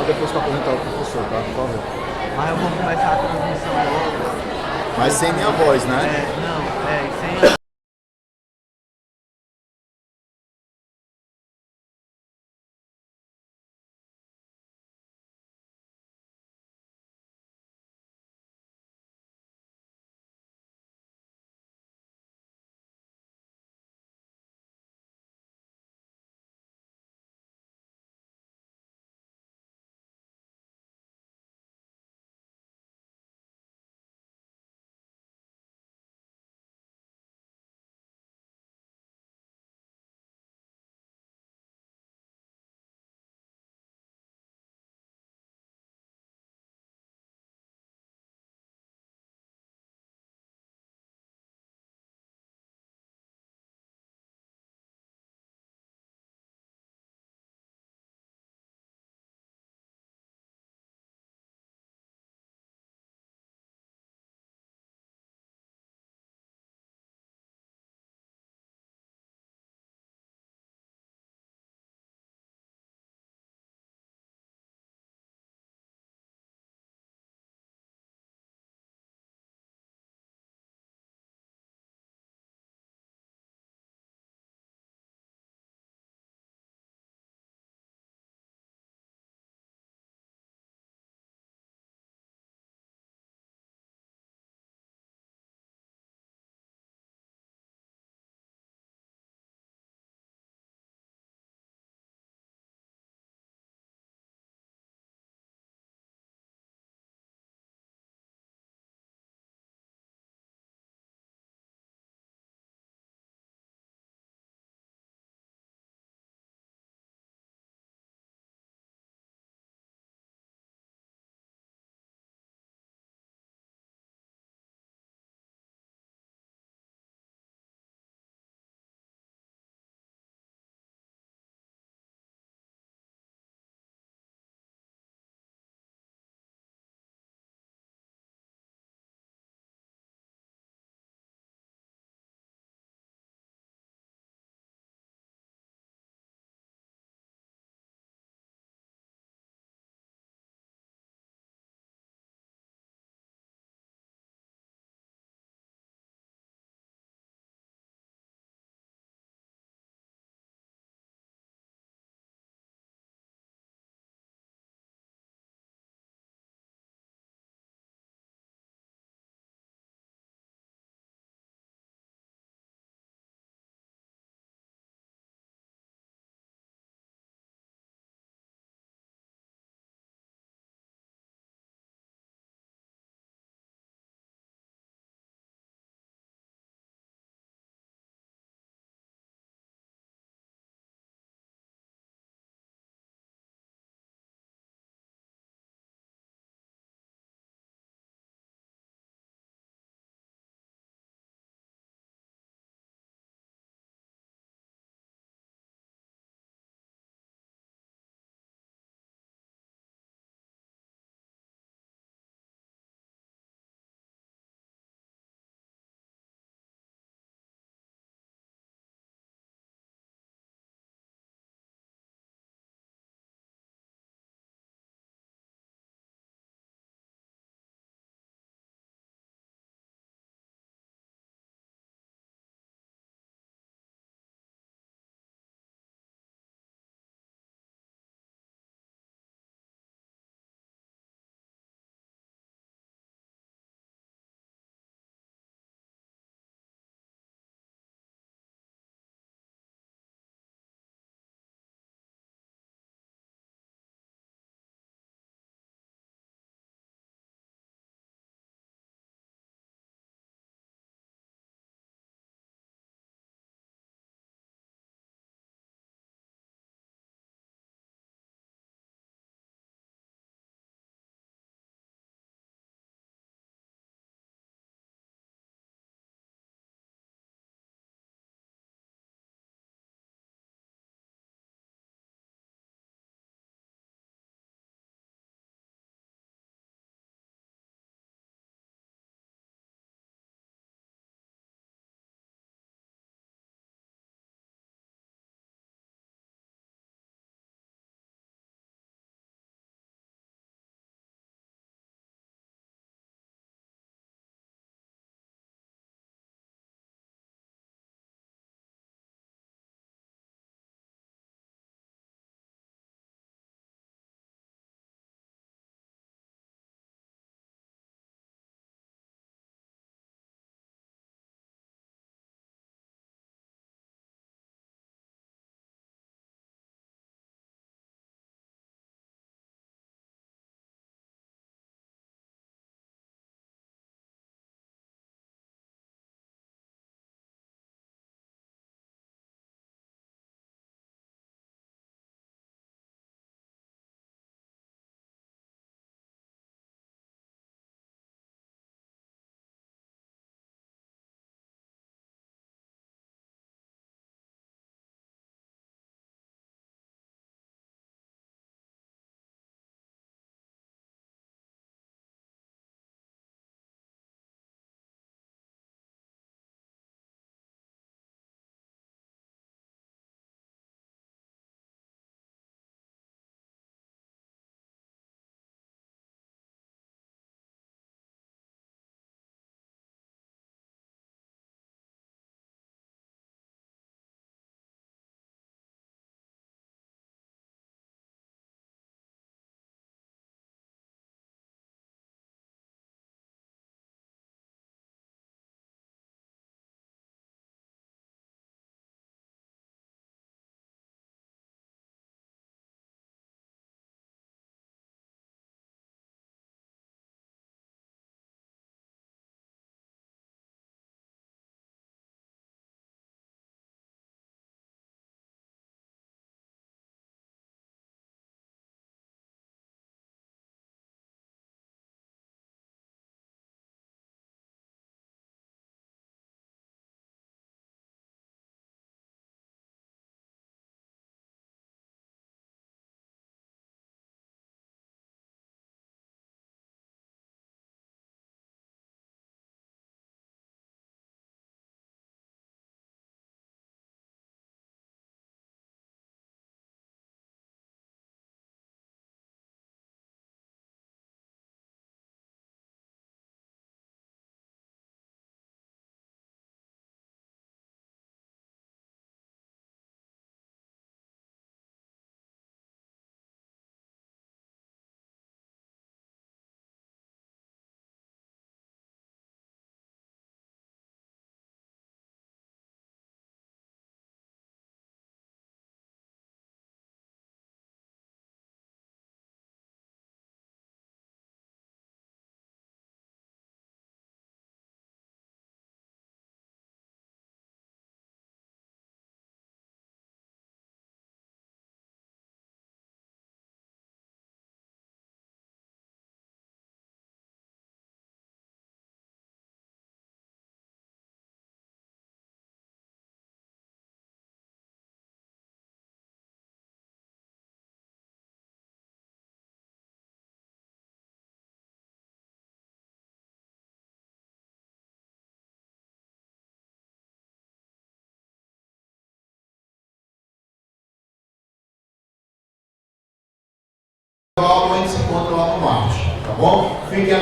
depois que eu apresentar o professor, tá? Por favor. Mas eu vou começar a transmissão logo. Mas sem minha voz, né? Não, sem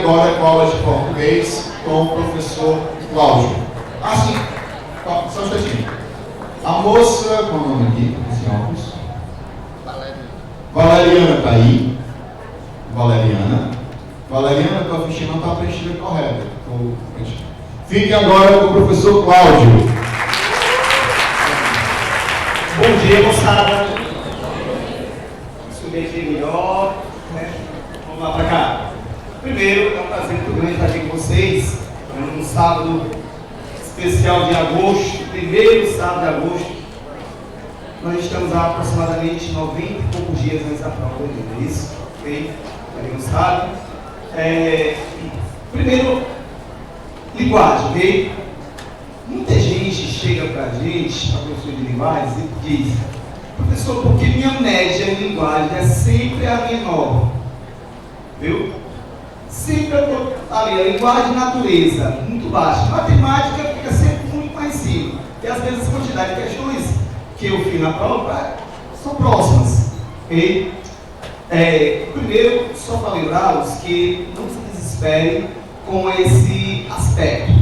agora com a aula de português com o professor Cláudio. Assim, só um instantinho. A moça, qual é o nome aqui? Valeriana está aí. Valeriana, tua fichinha não está preenchida correta. Fique agora com o professor Cláudio. Bom dia, moçada. Estudei aqui melhor, né? Vamos lá para cá. Primeiro, é um prazer muito grande estar aqui com vocês, num sábado especial de agosto, primeiro sábado de agosto. Nós estamos há aproximadamente 90 e poucos dias antes da prova, é isso? Ok? Para quem não sabe. Primeiro, linguagem, ok? Muita gente chega para a gente, para professor de linguagem, e diz: professor, por que minha média em linguagem é sempre a menor? Viu? Sempre eu estou ali, a linguagem e natureza, muito baixa. Matemática fica sempre muito mais cima. E às vezes a quantidade de questões que eu fiz na prova são próximas. Ok? Primeiro, só para lembrá-los que não se desesperem com esse aspecto.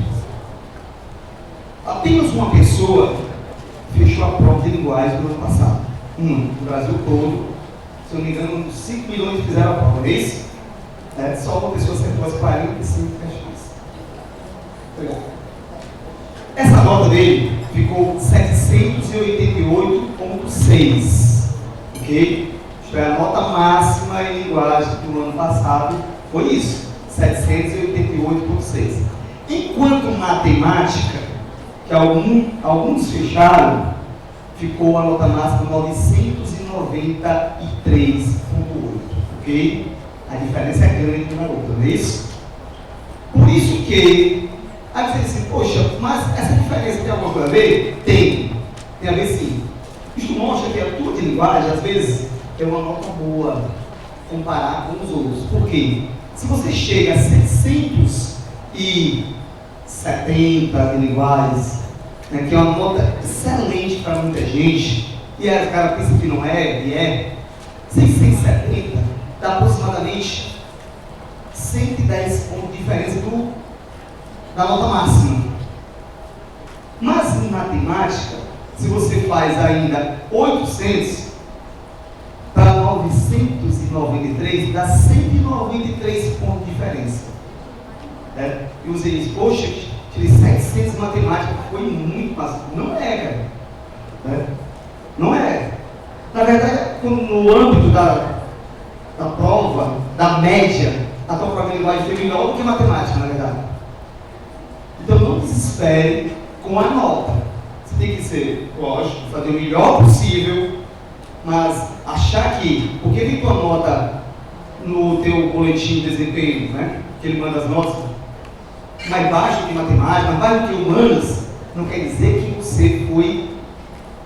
Apenas uma pessoa fechou a prova de linguagem no ano passado. No Brasil todo. Se eu não me engano, 5 milhões fizeram a prova, não é isso? Só uma pessoa acertou as 45 questões. Legal. Essa nota dele ficou 788,6. Ok? Isto é a nota máxima em linguagem do ano passado. Foi isso. 788,6. Enquanto matemática, que alguns fecharam, ficou a nota máxima 993,8. Ok? A diferença é grande uma outra, não é isso? Por isso que, aí você diz assim, poxa, mas essa diferença tem alguma coisa a ver? Tem a ver sim. Isso mostra que a tua de linguagem, às vezes, é uma nota boa comparar com os outros. Por quê? Se você chega a 670 de linguagens, né, que é uma nota excelente para muita gente, e a cara pensa que não é, e é, 670 dá aproximadamente 110 pontos de diferença da nota máxima. Mas em matemática, se você faz ainda 800 para 993, dá 193 pontos de diferença. E você diz, poxa, tirei 700 em matemática, foi muito fácil. Não é, cara. Não é. Na verdade, no âmbito da prova, da média, a tua prova de linguagem foi melhor do que matemática, na verdade. Então não desespere com a nota. Você tem que ser, lógico, fazer o melhor possível, mas achar que, porque vem tua nota no teu boletim de desempenho, né? Que ele manda as notas mais baixo que matemática, mais baixo que humanas, não quer dizer que você foi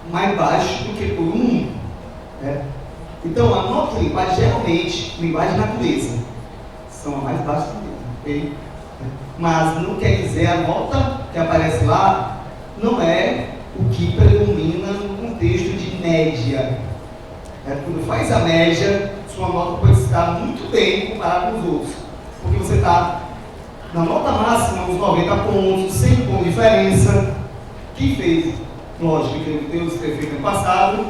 mais baixo do que por um. Então, a nota de linguagem, geralmente, linguagem e natureza, são as mais baixas do mundo, ok? Mas não quer dizer a nota que aparece lá, não é o que predomina no contexto de média. Quando faz a média, sua nota pode estar muito bem comparada com os outros, porque você está na nota máxima, uns 90 pontos, 100 pontos de diferença. Quem fez, lógico, que Deus ter feito no passado,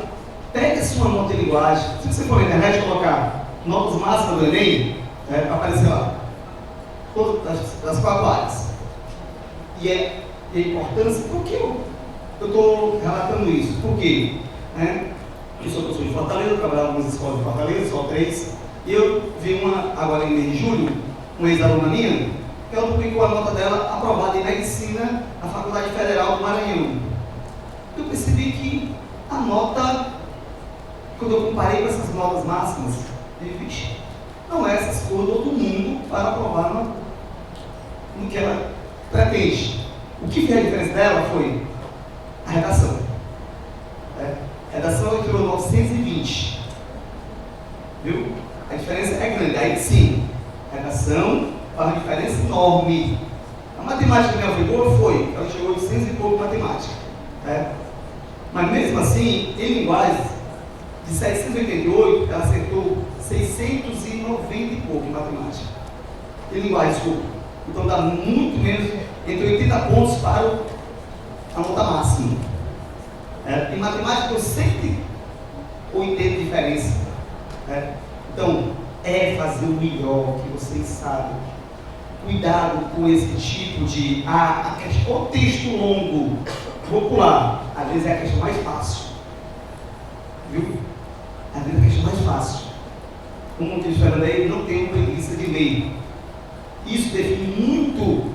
pega sua nota de linguagem. Se você for na internet colocar notas máximas do Enem, vai aparecer lá, todas das 4 áreas. E é a importância, por que eu estou relatando isso? Por quê? Eu sou professor de Fortaleza, trabalhava em algumas escolas de Fortaleza, só 3, e eu vi agora em mês de julho, uma ex-aluna minha, que ela publicou a nota dela aprovada em medicina na Faculdade Federal do Maranhão. Eu percebi que a nota, quando eu comparei com essas notas máximas, eu vi, não é essas coisas do outro mundo para aprovar no que ela pretende. O que fez a diferença dela foi a redação. A redação ela tirou 920. Viu? A diferença é grande. Aí sim, a redação faz uma diferença enorme. A matemática que ela foi boa foi, ela chegou a 800 e pouco matemática. Mas mesmo assim, em linguagem, de 788, ela acertou 690 e pouco em matemática. de linguagem, desculpa. Então dá muito menos, entre 80 pontos para a nota máxima. Em matemática eu sempre 80 diferença. Então, é fazer o melhor que vocês sabem. Cuidado com esse tipo de o texto longo, vou pular. Às vezes é a questão mais fácil. Viu? Às vezes é a questão mais fácil. Como diz Fernando aí, não tenho preguiça de ler. Isso define muito o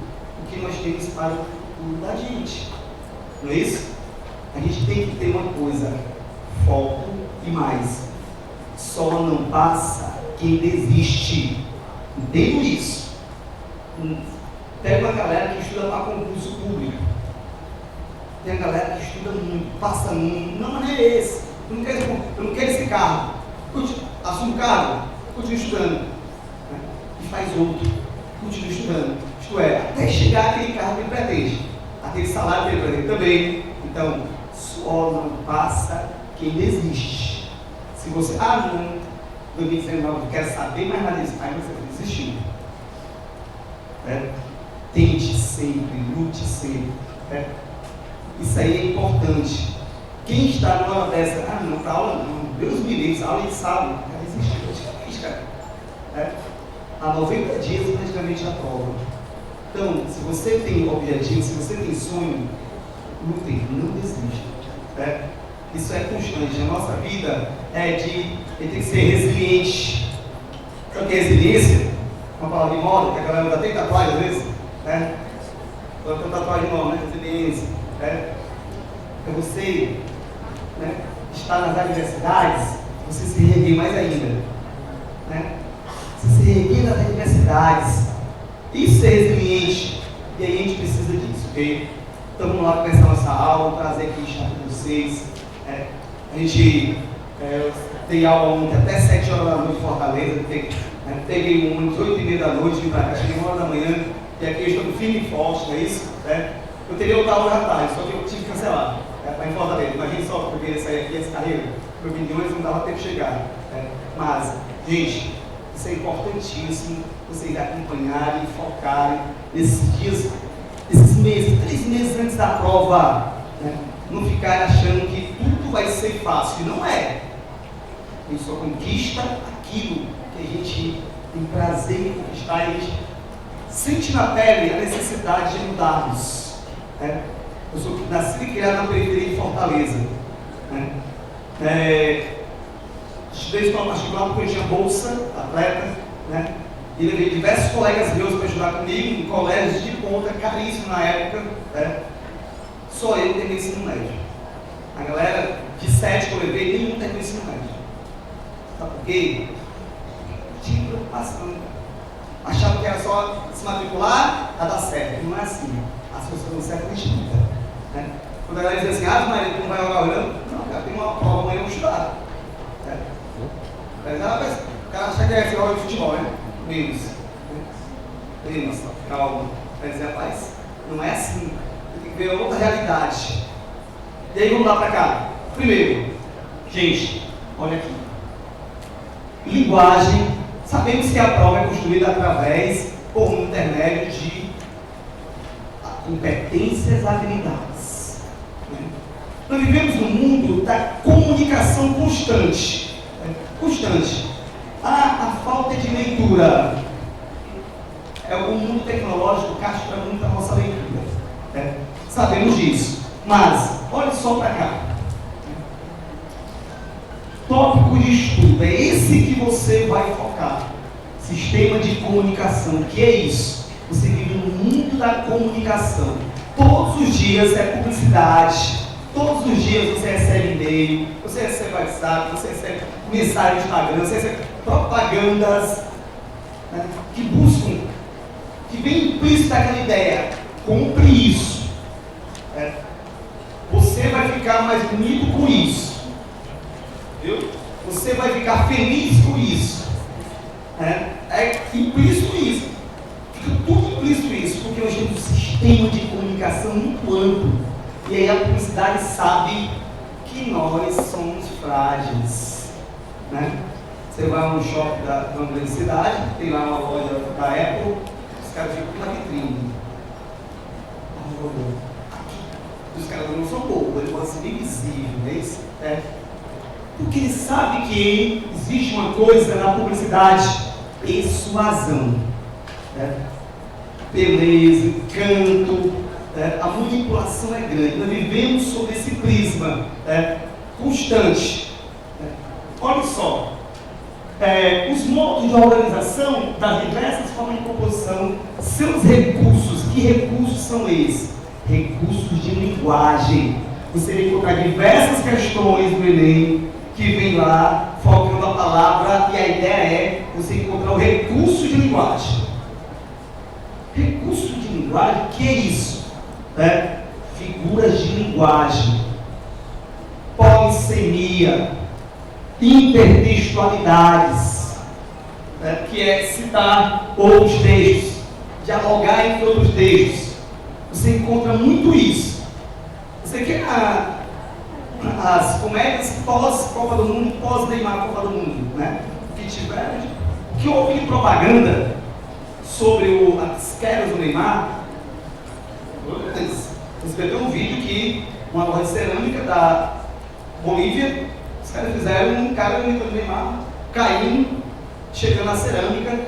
que nós temos para o futuro da gente. Não é isso? A gente tem que ter uma coisa, foco e mais. Só não passa quem desiste. Entendo isso. Tem uma galera que estuda para concurso público. Tem a galera que estuda muito, passa muito. Não, mas não é esse. Eu não quero esse carro. Assume o cargo, continua estudando. E faz outro, continua estudando. Isto é, até chegar aquele carro que ele pretende. Aquele salário que ele pretende também. Então, só não passa quem desiste. Se você, não, 2019, eu quero saber mais nada disso, aí você desistiu. Tente sempre, lute sempre. Isso aí é importante. Quem está numa hora dessa, não, para aula não, Deus me livre, a aula de sábado, já existe praticamente, cara. Há 90 dias praticamente a prova. Então, se você tem objetivo, se você tem sonho, lute, não desista. Isso é constante. A nossa vida tem que ser resiliente. Sabe o que é resiliência? Uma palavra de moda, que a galera ainda tem tatuagem às vezes. Agora tem tatuagem nova, resiliência. É você estar nas adversidades, você se reerguer mais ainda. Você se reerguer nas adversidades. Isso é resiliente. E aí a gente precisa disso, ok? Então vamos lá começar a nossa aula, trazer aqui o chat para vocês. A gente tem aula ontem até 7 horas da noite em Fortaleza. Peguei um ônibus 8h30 da noite, vim para cá, cheguei 1 hora da manhã, e aqui eu estou firme e forte, não é isso? Eu teria outra aula à tarde, só que eu tive que cancelar. Para em Fortaleza. Imagina só que eu queria sair aqui essa carreira. Eu vim de ônibus, não dava tempo de chegar. Mas, gente, isso é importantíssimo, vocês acompanharem, focarem nesses dias, esses meses, 3 meses antes da prova. Não ficarem achando que tudo vai ser fácil. Não é. A gente só conquista aquilo que a gente tem prazer em conquistar, a gente sente na pele a necessidade de mudarmos. Eu sou nascido e criado na periferia de Fortaleza. Estudei escola particular porque eu tinha bolsa, atleta, e levei diversos colegas meus para ajudar comigo em colégios de ponta, caríssimo na época. Só eu terminei ensino médio. A galera de 7 que eu levei, nenhum terminou ensino médio. Sabe por quê? Tinha preocupação. Achava que era só se matricular a dar certo. Não é assim. As pessoas não servem distinta. Quando a galera diz assim, Maria, tu não vai jogar olhando? Não, cara, tem uma prova amanhã, eu vou estudar. Mas o cara acha que é jogar de futebol, menos. Calma. Mas rapaz, não é assim. Tem que ver outra realidade. E aí vamos lá para cá. Primeiro, gente, olha aqui. Linguagem. Sabemos que a prova é construída através por um intermédio de competências e habilidades. Nós vivemos num mundo da comunicação constante. A falta de leitura. O mundo tecnológico castra muito a nossa leitura. Sabemos disso. Mas, olha só para cá. Tópico de estudo, é esse que você vai focar. Sistema de comunicação, o que é isso? Você vive no mundo da comunicação. Todos os dias é publicidade, todos os dias você recebe e-mail, você recebe WhatsApp, você recebe mensagem no Instagram, você recebe propagandas que buscam, que vem implícita aquela ideia, compre isso. Você vai ficar mais bonito com isso. Viu? Você vai ficar feliz com isso. É implícito isso. Fica tudo implícito isso, porque nós temos um sistema de comunicação muito amplo. E aí a publicidade sabe que nós somos frágeis. Você vai a um shopping da grande cidade, tem lá uma loja da Apple, os caras ficam com uma vitrine. Os caras não são bobos, eles podem ser invisíveis, não é isso? Porque eles sabem que existe uma coisa na publicidade, persuasão. Beleza, canto, a manipulação é grande. Nós vivemos sob esse prisma constante. Olha só, os modos de organização das diversas formas de composição, seus recursos, que recursos são esses? Recursos de linguagem. Você vai encontrar diversas questões do Enem que vem lá focando a palavra, e a ideia é você encontrar o recurso de linguagem. Recurso de linguagem, o que é isso? Figuras de linguagem, polissemia, intertextualidades, que é citar outros textos, dialogar entre outros textos. Você encontra muito isso. Você quer as comédias pós-Copa do Mundo, pós-Neymar Copa do Mundo, né? Que tiveram, que houve de propaganda sobre as quedas do Neymar. Você pegou um vídeo que uma loja de cerâmica da Bolívia, os caras fizeram um cara imitando o Neymar, caindo, chegando na cerâmica,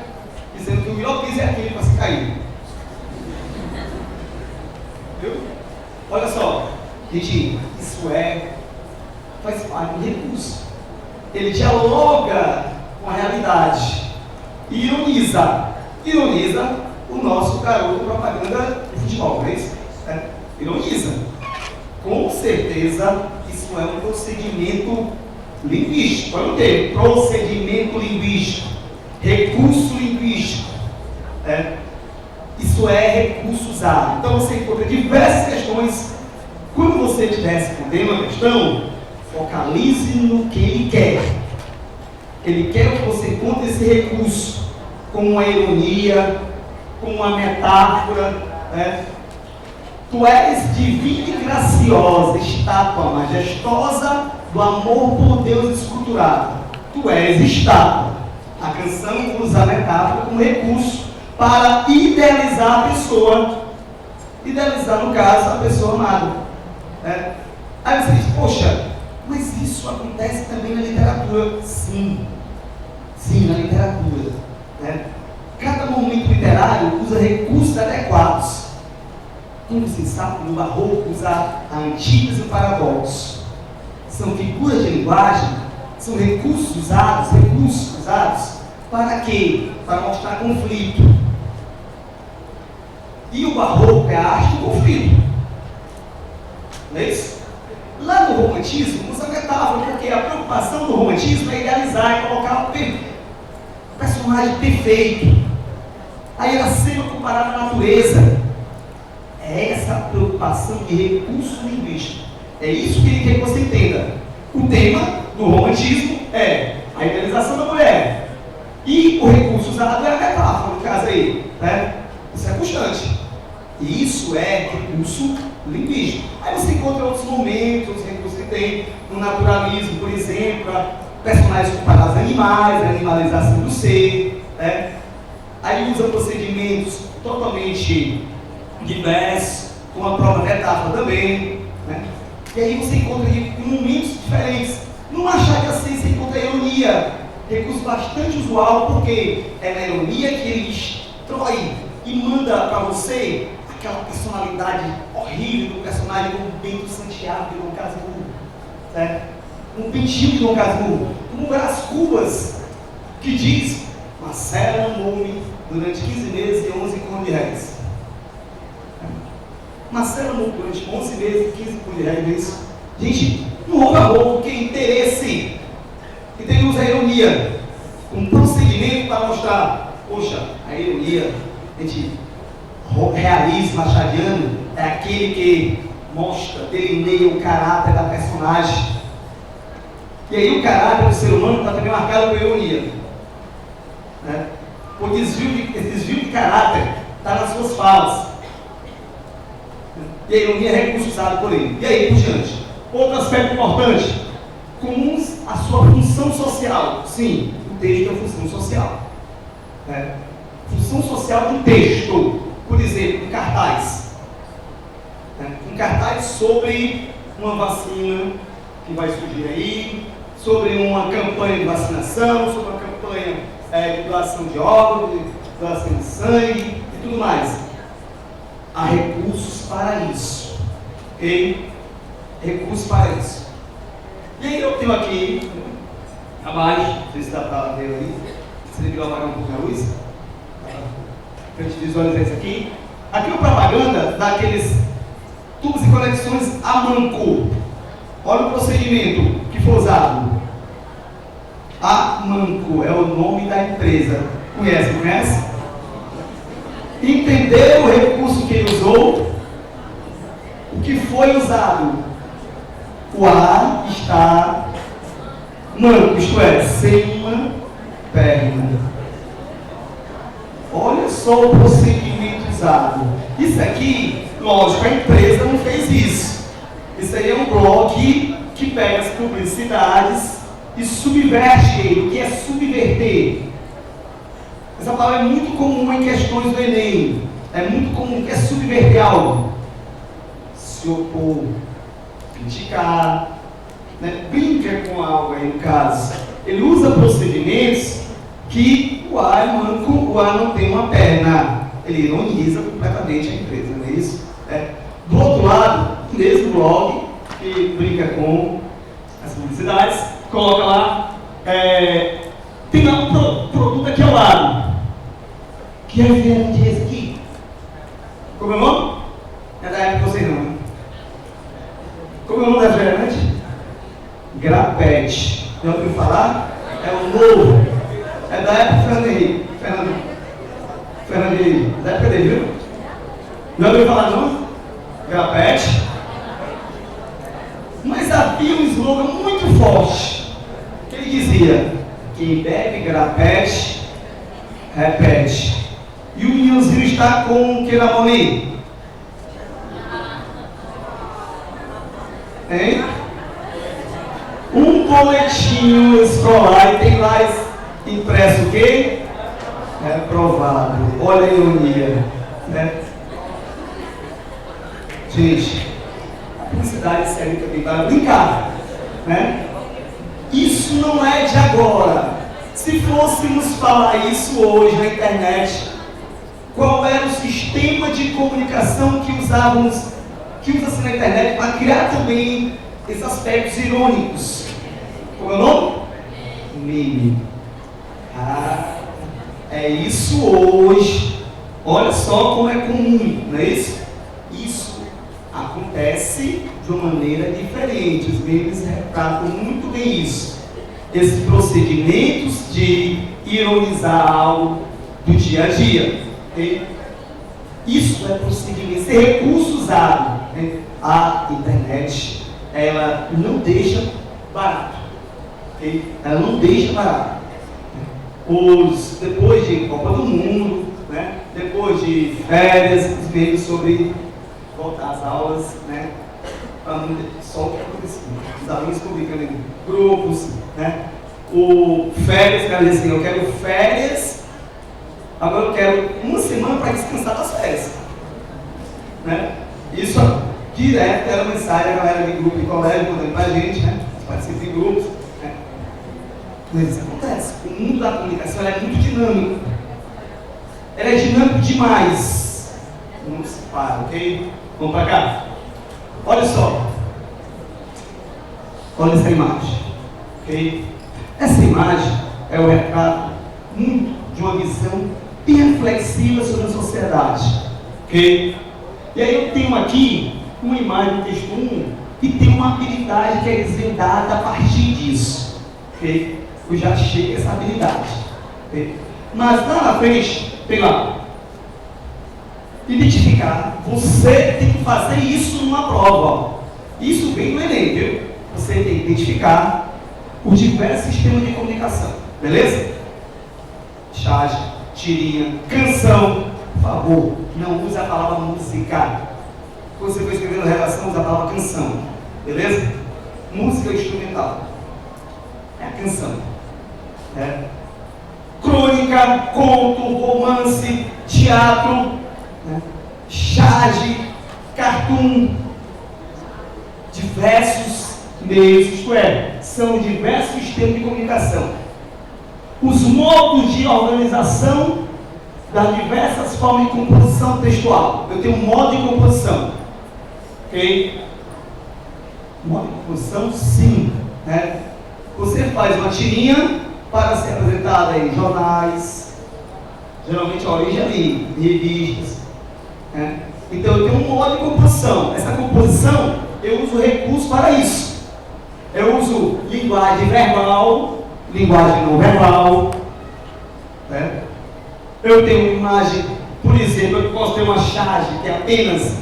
dizendo que o melhor piso é aquele para se cair. Viu? Olha só, gente, isso faz parte do recurso. Ele dialoga com a realidade, ironiza o nosso garoto propaganda de futebol, não é isso? Ironiza. Com certeza, isso é um procedimento linguístico. Olha o termo, procedimento linguístico, recurso linguístico. Isso é recurso usado. Então você encontra diversas questões. Quando você estiver respondendo a questão, focalize no que ele quer. Ele quer que você encontre esse recurso com uma ironia, com uma metáfora. Tu és divina e graciosa, estátua majestosa do amor por Deus esculturado. Tu és estátua. A canção usa a metáfora como recurso para idealizar a pessoa. Idealizar, no caso, a pessoa amada. Aí você diz, poxa, mas isso acontece também na literatura. Sim, na literatura. Cada momento literário usa recursos adequados. Como vocês sabem, no Barroco usa a antítese e o paradoxo. São figuras de linguagem, são recursos usados para quê? Para mostrar conflito. E o Barroco é a arte do conflito. Não é isso? Lá no romantismo, usa metáfora, porque a preocupação do romantismo é idealizar e colocar o personagem perfeito. Aí ela sempre comparada à natureza. É essa preocupação de recurso linguístico. É isso que ele quer que você entenda. O tema do romantismo é a idealização da mulher. E o recurso usado é a metáfora, no caso aí. Isso é constante. E isso é recurso linguístico. Aí você encontra outros momentos, outros recursos que tem no naturalismo, por exemplo, personagens comparados a animais, a animalização do ser. Aí usa procedimentos totalmente diversos, com a própria metáfora também. E aí você encontra em momentos diferentes. Não achar que assim você encontra ironia, recurso bastante usual, porque é na ironia que ele destrói e manda para você aquela personalidade horrível do personagem como Bento Santiago de Dom Casmurro, um pentinho de Dom Casmurro, como Brás Cubas, que diz: Marcelo amou-me durante 15 meses e 11 contos de réis. Marcelo amou durante 11 meses e 15 contos de réis. Gente, não houve amor, porque interesse. Então ele usa a ironia, um procedimento para mostrar, poxa, a ironia, realismo machadiano é aquele que mostra, delineia o caráter da personagem. E aí o caráter do ser humano está também marcado por ironia. O desvio de caráter está nas suas falas. E a ironia é recurso usado por ele. E aí por diante. Outro aspecto importante, comuns à sua função social. Sim, o texto é função social. Função social de texto, por exemplo, um cartaz. Um cartaz sobre uma vacina que vai surgir aí, sobre uma campanha de vacinação, sobre uma campanha de doação de órgãos, de doação de sangue e tudo mais. Há recursos para isso. Ok? Recursos para isso. E aí eu tenho aqui, abaixo, não sei se dá para ver ali, se ele apagar um pouco a luz, para a gente visualizar isso aqui. Aqui é uma propaganda daqueles tubos e conexões a manco. Olha o procedimento que foi usado. A manco é o nome da empresa. Conhece? Entender o recurso que ele usou, o que foi usado. O ar está manco, isto é, sem uma perna. Olha só o procedimento usado. Isso aqui, lógico, a empresa não fez isso. Isso aí é um blog que pega as publicidades e subverte ele. O que é subverter? Essa palavra é muito comum em questões do Enem. É muito comum, que é subverter algo. Se opor, criticar, né? Brinca com algo aí no caso. Ele usa procedimentos que o ar é manco, o ar não tem uma perna. Ele ironiza completamente a empresa, não é isso? Do outro lado, o mesmo blog que brinca com as publicidades, coloca lá, tem lá um produto aqui ao lado. Que é refrigerante esse aqui? Como é o nome? É da época de vocês não, né? Como é o nome da refrigerante? Grapete. Já ouviu falar? É o novo. É da época do Fernando Henrique. Fernando Henrique. Da época dele, viu? Já ouviu falar não? Grapete. Mas havia um slogan muito forte. Que ele dizia: quem bebe grapete, repete. E o meninozinho está com o que na mão aí? Hein? Um boletim escolar e tem lá impresso o quê? Reprovado. Olha a ironia, né? Gente, a publicidade serve também para brincar, né? Isso não é de agora. Se fôssemos falar isso hoje na internet, qual era o sistema de comunicação que usa-se na internet para criar também esses aspectos irônicos? Como é o nome? Meme. É isso hoje. Olha só como é comum, não é isso? Isso acontece de uma maneira diferente. Os memes retratam muito bem isso. Esses procedimentos de ironizar algo do dia a dia. Okay? Isso é procedimento, esse recurso usado. Né? A internet, ela não deixa barato. Okay? Ela não deixa barato. Depois de Copa do Mundo, né? Depois de férias, os memes sobre voltar às aulas, né? Só o que aconteceu. Os alunos publicando em grupos, né? Férias, cara, diz assim, eu quero férias. Agora eu quero uma semana para descansar das férias. Né? Isso direto era mensagem, a galera de grupo e colégio mandando para a gente, né? Participa em grupos. Né? Mas isso acontece. O mundo da comunicação é muito dinâmico. Ela é dinâmico demais. Não se para, ok? Vamos para cá. Olha só. Olha essa imagem. Ok? Essa imagem é o retrato muito de uma visão bem reflexiva sobre a sociedade. Ok? E aí eu tenho aqui uma imagem do texto 1 e tem uma habilidade que é desvendada a partir disso. Ok? Eu já achei essa habilidade. Okay? Mas lá na frente, tem lá. Identificar. Você tem que fazer isso numa prova. Ó. Isso vem do Enem, viu? Você tem que identificar os diversos sistemas de comunicação. Beleza? Charge, tirinha, canção. Por favor, não use a palavra música. Quando você for escrevendo redação, use a palavra canção. Beleza? Música instrumental. É a canção. crônica, conto, romance, teatro, né? Charge, cartoon, diversos meios, isto é, são diversos sistemas de comunicação. Os modos de organização das diversas formas de composição textual. Eu tenho um modo de composição, ok? Modo de composição, sim, né? Você faz uma tirinha para ser apresentada em jornais, geralmente a origem é ali, em revistas, né? Então eu tenho um modo de composição. Essa composição, eu uso recursos para isso. Eu uso linguagem verbal, linguagem não verbal, né? Eu tenho imagem, por exemplo, eu posso ter uma charge que é apenas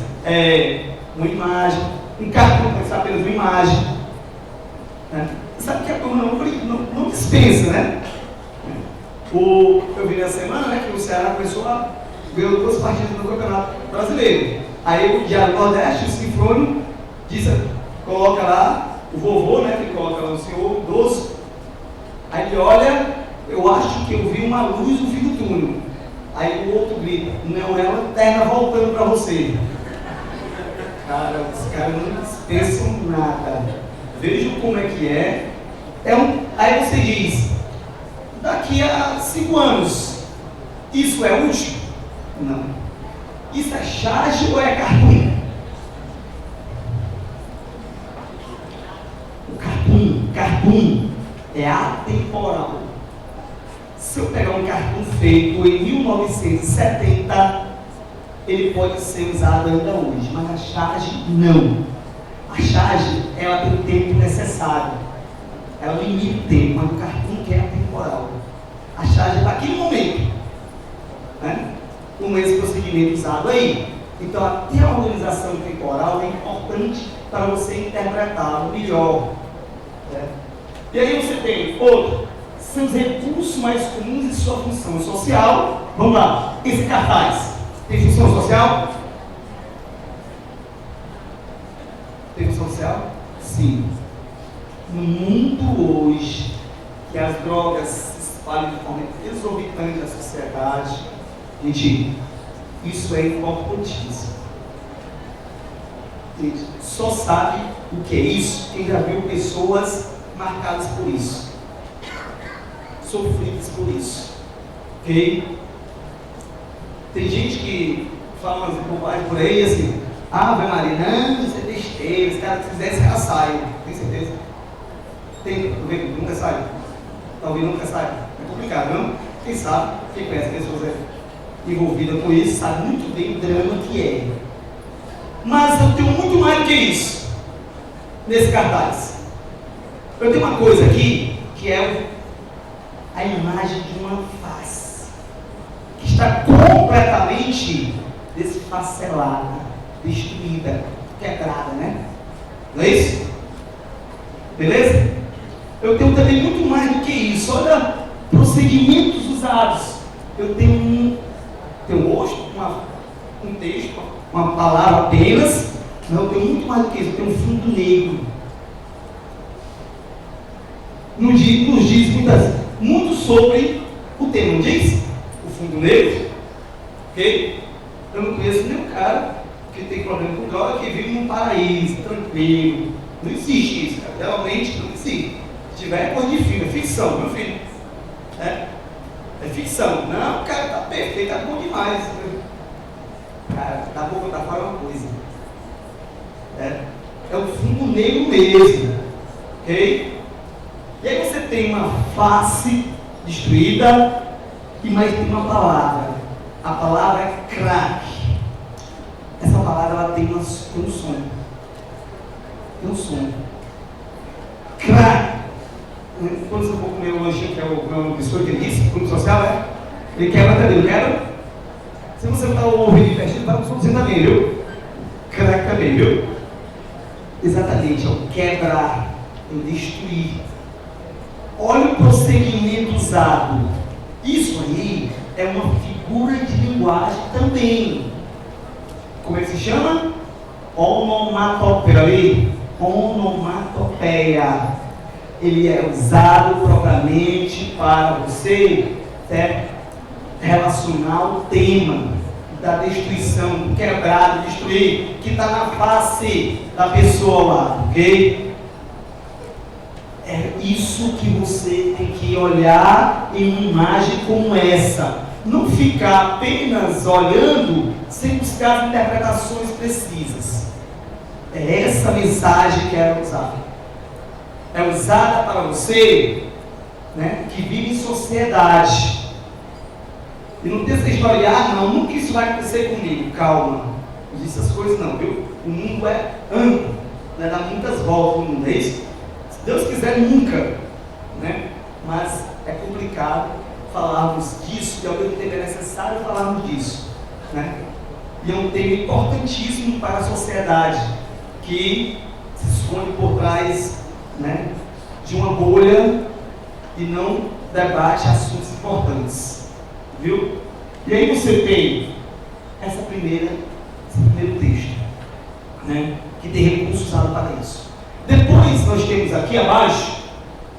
uma imagem, um cartão que é apenas uma imagem, né? Sabe que a turma não dispensa, né? Eu vi nessa semana, né, que o Ceará começou a ganhar 2 partidas no Campeonato Brasileiro. Aí o Diário Nordeste, o Sinfônico, coloca lá o vovô, né, que coloca lá o senhor idoso. Aí ele olha, eu acho que eu vi uma luz no fim do túnel. Aí o outro grita, não é uma lanterna voltando para você. Cara, os caras não dispensam nada. Vejam como é que é. Aí você diz, daqui a 5 anos, isso é útil? Não. Isso é charge ou é cartoon? O cartoon é atemporal. Se eu pegar um cartoon feito em 1970, ele pode ser usado ainda hoje, mas a charge não. A charge, ela tem o tempo necessário. Ela limita o tempo, mas o cartoon que é atemporal. A charge é daquele momento, né? Com esse procedimento usado aí. Então, até a organização temporal é importante para você interpretá-lo melhor, né? E aí você tem outro, são os recursos mais comuns e sua função social. Vamos lá, esse cartaz tem função social? Tem função social? Sim. No mundo hoje, que as drogas se espalham de forma exorbitante na sociedade, gente, isso é importantíssimo. Gente, só sabe o que é isso quem já viu pessoas marcadas por isso, sofridas por isso, ok? Tem gente que fala umas bobagens por aí assim, Ave Maria, não, isso é besteira, se cara fizesse ela sai, tem certeza? Tem, nunca sai? Talvez nunca sai, é complicado, não? Quem sabe, quem conhece pessoas envolvidas com isso, sabe muito bem o drama que é. Mas eu tenho muito mais do que isso nesse cartaz. Eu tenho uma coisa aqui que é a imagem de uma face que está completamente desfacelada, destruída, quebrada, né? Não é isso? Beleza? Eu tenho também muito mais do que isso. Olha, procedimentos usados. Eu tenho um rosto, um texto, uma palavra apenas. Não, eu tenho muito mais do que isso. Eu tenho um fundo negro. Nos diz muito sobre o tema, não diz? O fundo negro. Ok? Eu não conheço nenhum cara que tem problema com droga que vive num paraíso, tranquilo. Não existe isso, cara. Realmente não existe. Se tiver é coisa de filme, é ficção, meu filho. É ficção. Não, o cara tá perfeito, tá bom demais. Cara, da boca pra fora é uma coisa. É o fundo negro mesmo. Ok? E aí você tem uma face destruída e mais tem uma palavra. A palavra é crack. Essa palavra ela tem um som. Tem um som. Crack. Quando você for comer o lanchinho, que é o meu biscoito que ele disse, grupo social, ele quebra também, não quebra? Se você botar o ouvido pertinho, vai para você também, viu? Crack também, viu? Exatamente, é o quebrar, é o destruir. Olha o prosseguimento usado. Isso aí é uma figura de linguagem também. Como é que se chama? Onomatopeia. Onomatopeia. Ele é usado propriamente para você relacionar o tema da destruição, do quebrado, destruir, que está na face da pessoa ao lado, ok? É isso que você tem que olhar em uma imagem como essa. Não ficar apenas olhando sem buscar interpretações precisas. É essa mensagem que é usada. É usada para você, né, que vive em sociedade. E não tem essa história, não, nunca isso vai acontecer comigo. Calma, não diz essas coisas não, viu? O mundo é amplo, né? Dá muitas voltas no mundo, é isso? Se Deus quiser, nunca, né? Mas é complicado falarmos disso, e ao mesmo tempo é necessário falarmos disso, né? E é um tema importantíssimo para a sociedade, que se esconde por trás, né, de uma bolha e não debate assuntos importantes. Viu? E aí você tem esse primeiro texto, né, que tem recurso usado para isso. Depois nós temos aqui abaixo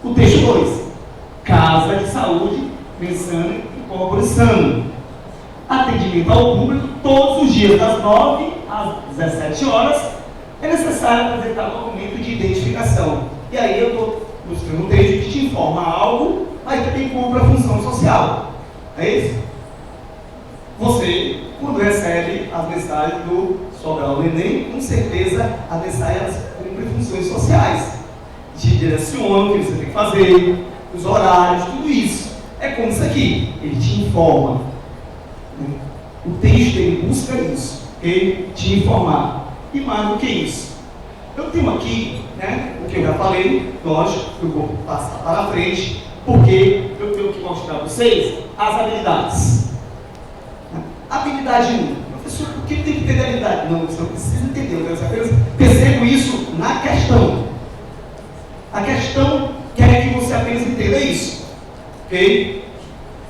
o texto 2, Casa de Saúde Mensana e Corpore Sano. Atendimento ao público todos os dias, das 9 às 17 horas. É necessário apresentar documento de identificação. E aí eu estou buscando um texto que te informa algo, mas também cumpre a função social. É isso? Você, quando recebe as mensagens do Sobral do Enem, com certeza as mensagens cumprem funções sociais. Te direciona o que você tem que fazer, os horários, tudo isso. É como isso aqui, ele te informa. O texto ele busca isso, ele te informar. E mais do que isso, eu tenho aqui, né, o que eu já falei, lógico, eu vou passar para frente, porque eu tenho que mostrar para vocês as habilidades. Habilidade 1. Professor, por que tem que ter habilidade? Não, você não precisa entender, eu apenas percebo isso na questão. A questão quer que você apenas entenda isso. Ok?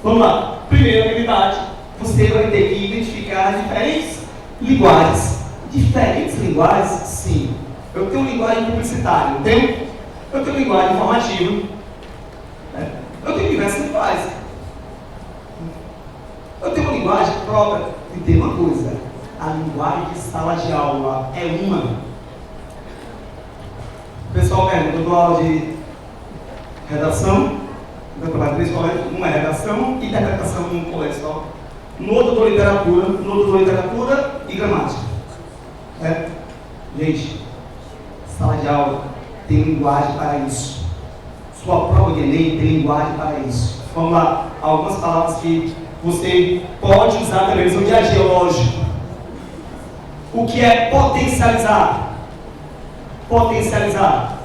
Vamos lá. Primeira habilidade, você vai ter que identificar diferentes linguagens. Diferentes linguagens? Sim. Eu tenho linguagem publicitária, não tenho? Eu tenho linguagem informativa. Eu tenho diversas linguagens. Eu tenho uma linguagem própria e tem uma coisa. A linguagem de sala de aula é uma. O pessoal pergunta, eu dou aula de redação, eu trabalho em 3 colégios, uma é redação e interpretação num colégio só. No outro eu dou literatura e gramática. Gente, sala de aula tem linguagem para isso. Sua prova de Enem tem linguagem para isso. Vamos lá, algumas palavras que você pode usar também no seu dia a dia, lógico. O que é potencializar? Potencializar.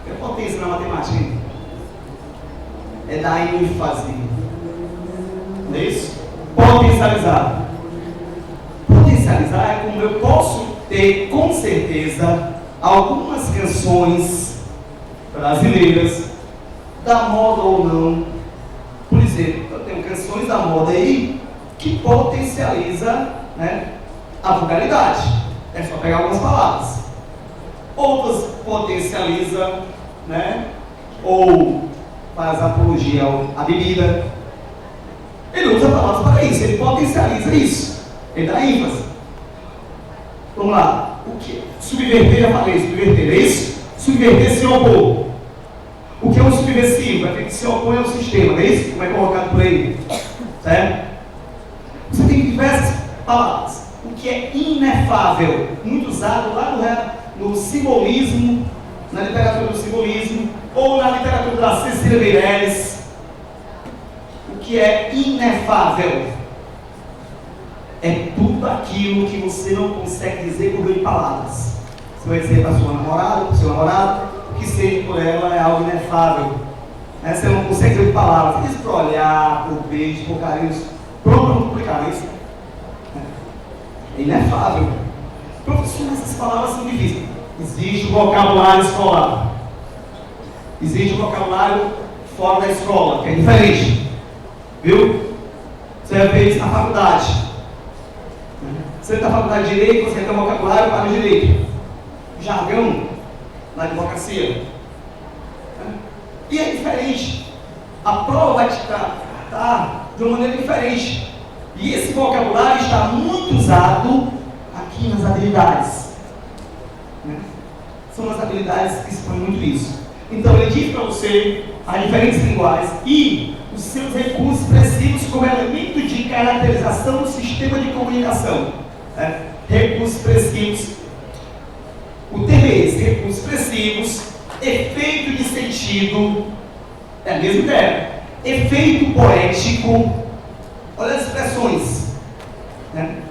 O que é potência na matemática, hein? É dar ênfase. Não é isso? Potencializar. Potencializar é como eu posso ter, com certeza, algumas canções brasileiras, da moda ou não. Por exemplo, eu tenho canções da moda aí que potencializa, né, a vulgaridade. É só pegar algumas palavras. Outras potencializa, né, ou faz apologia à bebida. Ele usa palavras para isso, ele potencializa isso. Ele dá ênfase. Vamos lá. O que? Subverter, já falei, subverter, é isso? Subverter, se opor. O que é um subversivo? É aquele que se opõe ao sistema, não é isso? Como é colocado por aí. Certo? Você tem diversas palavras. O que é inefável, muito usado lá no simbolismo, na literatura do simbolismo, ou na literatura da Cecília Meirelles. O que é inefável é tudo aquilo que você não consegue dizer por meio de palavras. Você vai dizer para sua namorada, para o seu namorado, o que seja por ela é algo inefável. Você não consegue dizer por palavras. Você diz por olhar, por beijo, por carinho. Pronto para complicar isso. É inefável. Professor, essas palavras são difíceis. Existe o vocabulário escolar. Existe o vocabulário fora da escola, que é diferente. Viu? Você vai ver isso na faculdade. Você está na faculdade de Direito, você tem um vocabulário para o direito. Jargão na advocacia. E é diferente. a prova vai te tratar de uma maneira diferente. E esse vocabulário está muito usado aqui nas habilidades. Né? São as habilidades que expõem muito isso. Então ele diz para você as diferentes linguagens e os seus recursos expressivos como elemento de caracterização do sistema de comunicação. Né? Recursos expressivos. O termo é esse, recursos expressivos, efeito de sentido, é a mesma ideia. Efeito poético. Olha as expressões. Né?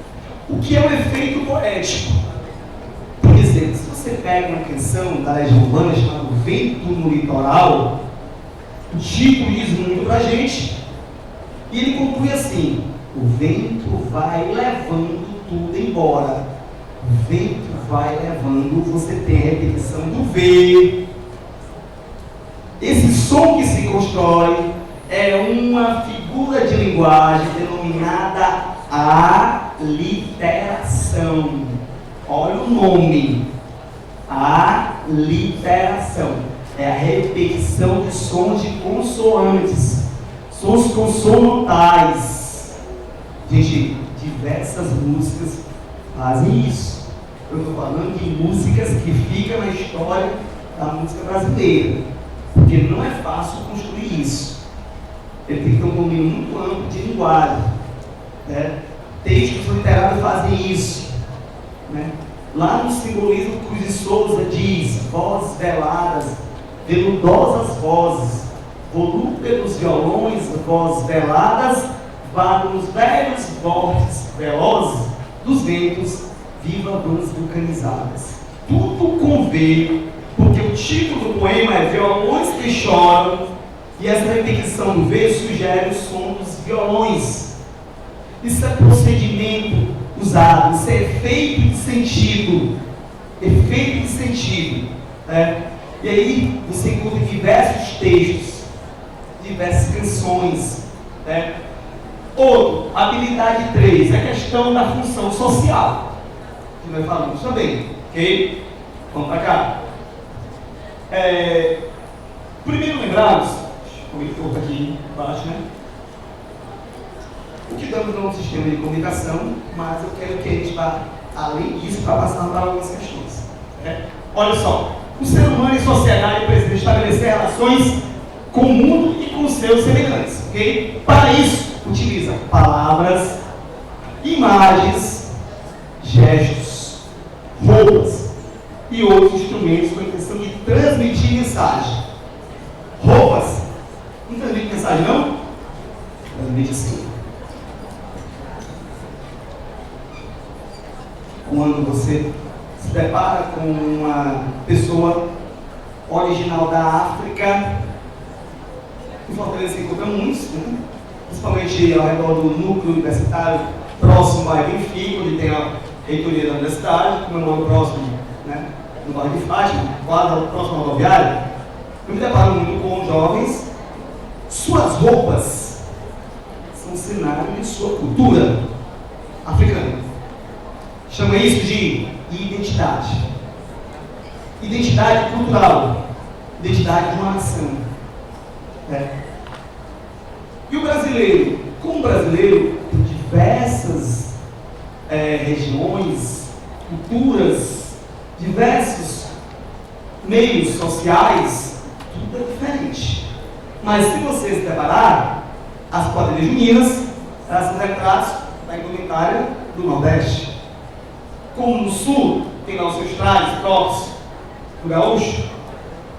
O que é um efeito poético? Por exemplo, se você pega uma canção da Legião Urbana chamada Vento no Litoral, o título diz muito pra gente, e ele conclui assim: o vento vai levando tudo embora. O vento vai levando, você tem a repetição do V. Esse som que se constrói é uma figura de linguagem denominada aliteração. Olha o nome. Aliteração. É a repetição de sons de consoantes. Sons consonantais. Gente, diversas músicas fazem isso. Eu estou falando de músicas que ficam na história da música brasileira. Porque não é fácil construir isso. Ele tem que ter um domínio muito amplo de linguagem. Né? Textos literários fazem isso. Né? Lá no simbolismo, Cruz de Souza diz: vozes veladas, veludosas vozes, volúperos violões, vozes veladas, vagos velhos vórtices velozes dos ventos, viva bandas vulcanizadas. Tudo convém, porque o título do poema é Violões que Choram, e essa repetição do V sugere o som dos violões. Isso é procedimento usado, isso é efeito de sentido. Efeito de sentido. Né? E aí você encontra diversos textos, diversas canções. Né? Outro, habilidade 3, a questão da função social. Que nós falamos também. Ok? Vamos para cá. Primeiro lembrarmos, como ele colocou aqui embaixo, né? O que damos no sistema de comunicação, mas eu quero que a gente vá além disso para passar para algumas questões. Né? Olha só, o ser humano em sociedade precisa estabelecer relações com o mundo e com os seus semelhantes. Okay? Para isso, utiliza palavras, imagens, gestos, roupas e outros instrumentos com a intenção de transmitir mensagem. Roupas, não transmite mensagem não? Transmite sim. Quando você se depara com uma pessoa original da África, em Fortaleza se encontra muitos, né? Principalmente ao redor do núcleo universitário, próximo ao Benfica, onde tem a reitoria da universidade, como eu moro próximo, né, no bairro de Fátima, quase próximo ao rodoviário. Eu me deparo muito com jovens, suas roupas são cenário de sua cultura africana. Chama isso de identidade. Identidade cultural. Identidade de uma nação. E o brasileiro? Como brasileiro, tem diversas regiões, culturas, diversos meios sociais, tudo é diferente. Mas se você se deparar, as quadrilhas juninas, elas são retratos da indumentária do Nordeste. Como no Sul, tem lá os seus trajes próprios do gaúcho.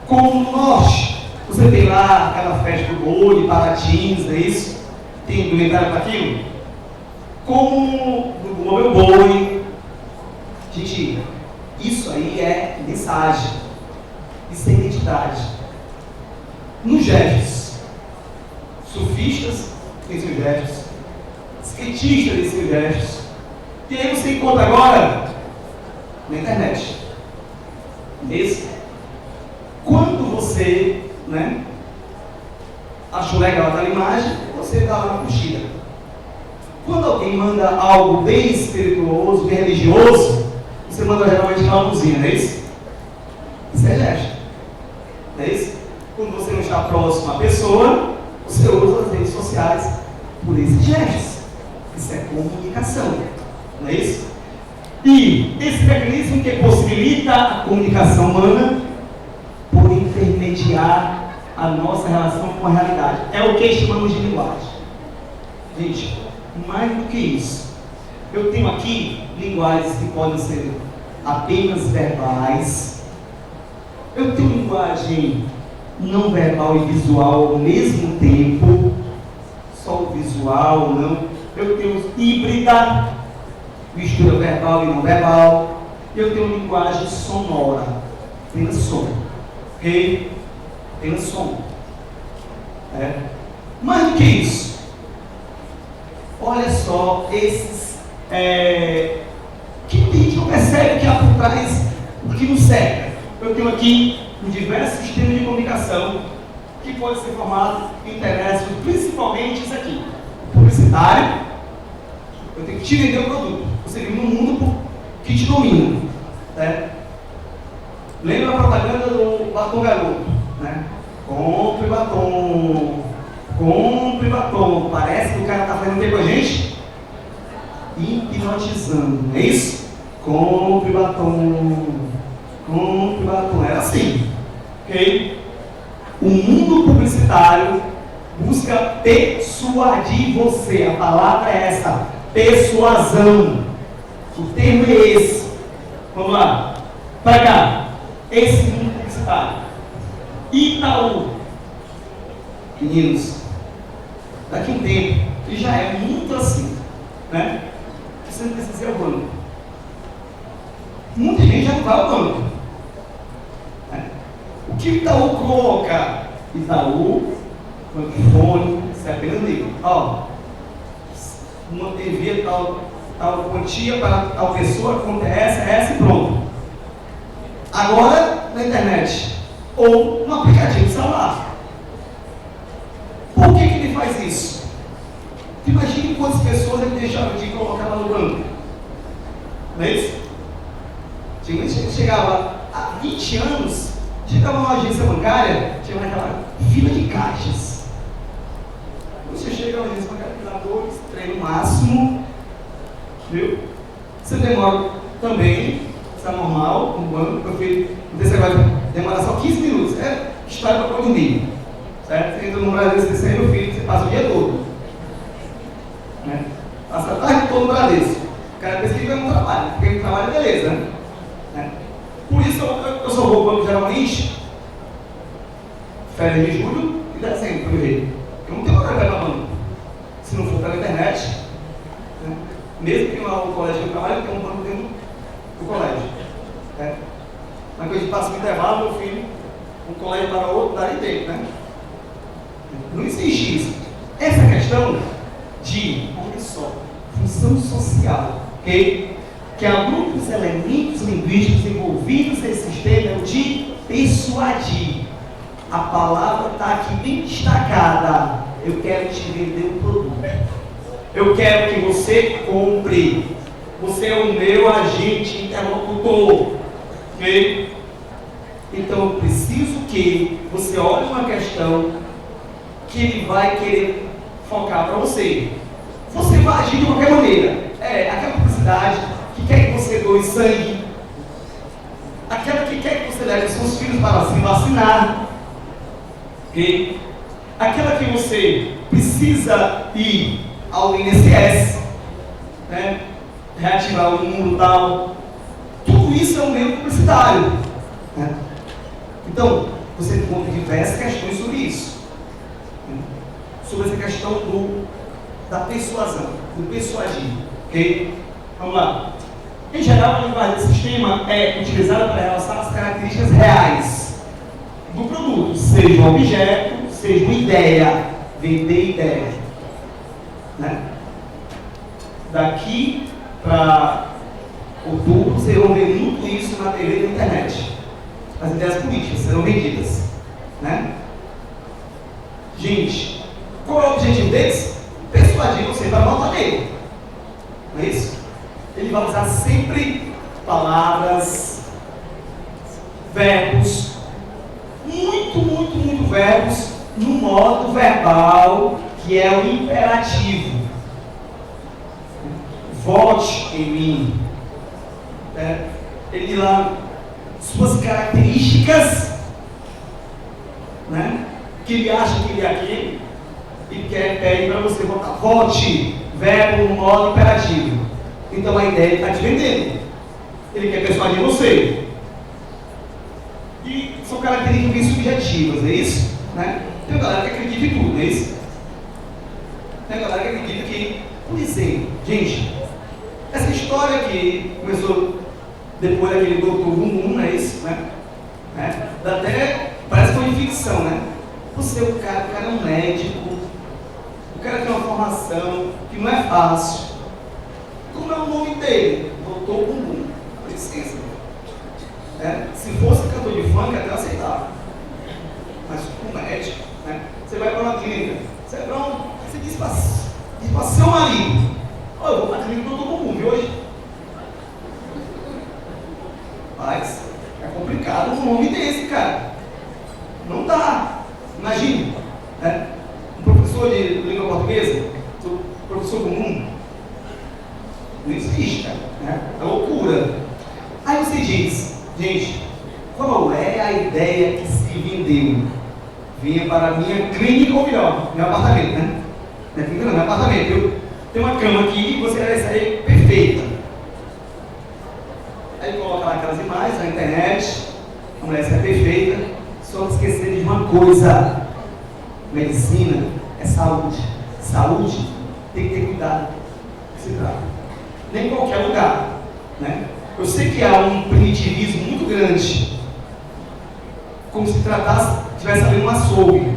Como no Norte, você tem lá aquela festa do boi, de Paratins, não é isso? Tem indumentária para aquilo. Como no meu boi. Gente, isso aí é mensagem. Isso é identidade. Nos gestos, surfistas têm seus gestos, skatistas têm seus gestos. E aí você encontra agora na internet. Esse. Quando você, né, achou legal aquela imagem, você dá uma curtida. Quando alguém manda algo bem espirituoso, bem religioso, você manda geralmente uma luzinha, não é isso? Isso é gesto. Não é isso? Quando você não está próximo à pessoa, Você usa as redes sociais por esses gestos. Isso é comunicação, não é isso? E esse mecanismo que possibilita a comunicação humana por intermediar a nossa relação com a realidade. É o que chamamos de linguagem. Gente, mais do que isso, eu tenho aqui linguagens que podem ser apenas verbais. Eu tenho linguagem não verbal e visual ao mesmo tempo, só o visual, não. Eu tenho híbrida, mistura verbal e não verbal. Eu tenho linguagem sonora, apenas som, ok? Apenas som. Mais do que isso, olha só esses que a gente não percebe que há por trás do que nos cerca. Eu tenho aqui diversos sistemas de comunicação que podem ser formados em interesses, principalmente isso aqui, publicitário. Eu tenho que te vender o produto. Você vive num mundo que te domina. Né? Lembra a propaganda do batom garoto? Né? Compre batom. Compre batom. Parece que o cara está fazendo o que com a gente? Hipnotizando, não é isso? Compre batom. Compre batom. Era assim. Ok? O mundo publicitário busca persuadir você. A palavra é essa. Persuasão. O termo é esse. Vamos lá. Para cá. Esse mundo publicitário. Itaú. Meninos, daqui a um tempo, e já é muito assim, né? Você não precisa ir ao banco. Muita gente já não vai ao banco. Né? O que o Itaú coloca? Itaú, bankfone, você apenas liga. Ó, envia tal quantia para tal pessoa, conta essa e pronto. Agora, na internet, ou no aplicativo celular. Por que ele faz isso? Imagine quantas pessoas ele deixava de colocar lá no banco. Não é isso? Chegava há 20 anos, chegava numa agência bancária, tinha aquela fila de caixas. Você chega na agência bancária, dá 2, 3 no máximo, viu? Você demora também, isso é normal, no banco, meu filho, você vai demorar só 15 minutos, é história para dormir. Certo? Você entra no Bradesco, você sai no filho, você passa o dia todo. Né? Passa a tarde toda no Bradesco. O cara pensa que vai no trabalho, porque no trabalho é beleza, né? Por isso eu só vou ao banco geralmente férias de julho e dezembro, por jeito. Eu não tenho horário para ir para banco. Se não for pela internet, né? Mesmo que lá no colégio que eu trabalho, tem um banco dentro do colégio. Né? Mas quando a gente passa o intervalo, meu filho, um colégio para o outro, dá tempo, né? Não existe isso. Essa questão de, olha só, função social, ok? Que agrupa os elementos linguísticos envolvidos nesse sistema é o de persuadir. A palavra está aqui bem destacada. Eu quero te vender um produto. Eu quero que você compre. Você é o meu agente interlocutor, ok? Então eu preciso que você olhe uma questão que ele vai querer focar para você. Você vai agir de qualquer maneira. Aquela publicidade que quer que você doe sangue, aquela que quer que você leve seus filhos para se vacinar, okay? Aquela que você precisa ir ao INSS, né? Reativar o número tal. Tudo isso é um meio publicitário, né? Então, você encontra diversas questões sobre isso. Sobre essa questão da persuasão, do persuadir, ok? Vamos lá. Em geral, a linguagem desse sistema é utilizada para relacionar as características reais do produto, seja um objeto, seja uma ideia, vender ideia. Né? Daqui para outubro, vocês vão ver muito isso na TV e na internet. As ideias políticas serão vendidas. Né? Gente, qual é o objetivo deles? Persuadir você para votar nele. Não é isso? Ele vai usar sempre palavras, verbos, muito verbos no modo verbal, que é o imperativo. Vote em mim. Ele lá, suas características, né, que ele acha que ele é aquele, e pede para você votar. Vote, verbo no modo imperativo. Então a ideia está te vendendo. Ele quer persuadir você. E são características bem subjetivas, é isso? Né? Tem uma galera que acredita em tudo, não é isso? Tem uma galera que acredita que, por exemplo, gente, essa história que começou depois daquele doutor Bumbum, não é isso? Né? Até parece que foi de ficção, né? Você, o cara é um médico, o cara tem uma formação que não é fácil. Como é o nome dele? Doutor Bumbum. Licença. Se fosse cantor de funk, até aceitava. Mas como médico, né? Você vai para uma clínica, você diz para seu marido: "Ô, eu vou para a clínica do Doutor Bumbum, viu hoje?" Mas é complicado um nome desse, cara. Não dá. Imagine, né? Um professor de língua portuguesa, professor comum, não existe, cara. Né? É loucura. Aí você diz: gente, qual é a ideia que se vendeu? Vinha para a minha clínica, ou melhor, meu apartamento, né? Não é clínica, não, meu apartamento. Eu tenho uma cama aqui e você vai sair perfeita. Aí coloca lá aquelas imagens na internet, a mulher sai perfeita, só esquecer de uma coisa: medicina é saúde. Saúde tem que ter cuidado. Se trata. Nem em qualquer lugar, né? Eu sei que há um primitivismo muito grande, como se estivesse abrindo um açougue,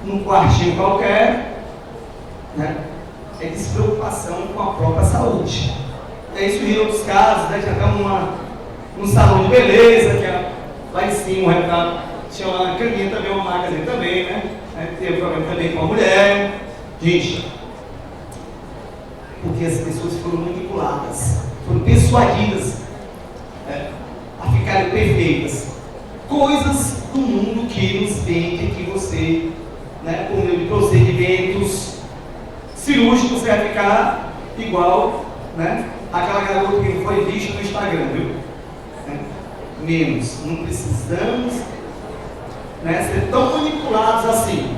num quartinho qualquer, né? É despreocupação com a própria saúde. É isso em outros casos, né? Tinha até um salão de beleza, que é lá em cima, um retrato, tinha uma caminha também, uma magazine também, né? Teve problema também com a mulher. Gente, porque as pessoas foram manipuladas, foram persuadidas a ficarem perfeitas. Coisas do mundo que nos vende que você, né, por meio de procedimentos cirúrgicos, você vai ficar igual, né, aquela garota que foi vista no Instagram, viu? Menos. Não precisamos, né, ser tão manipulados assim.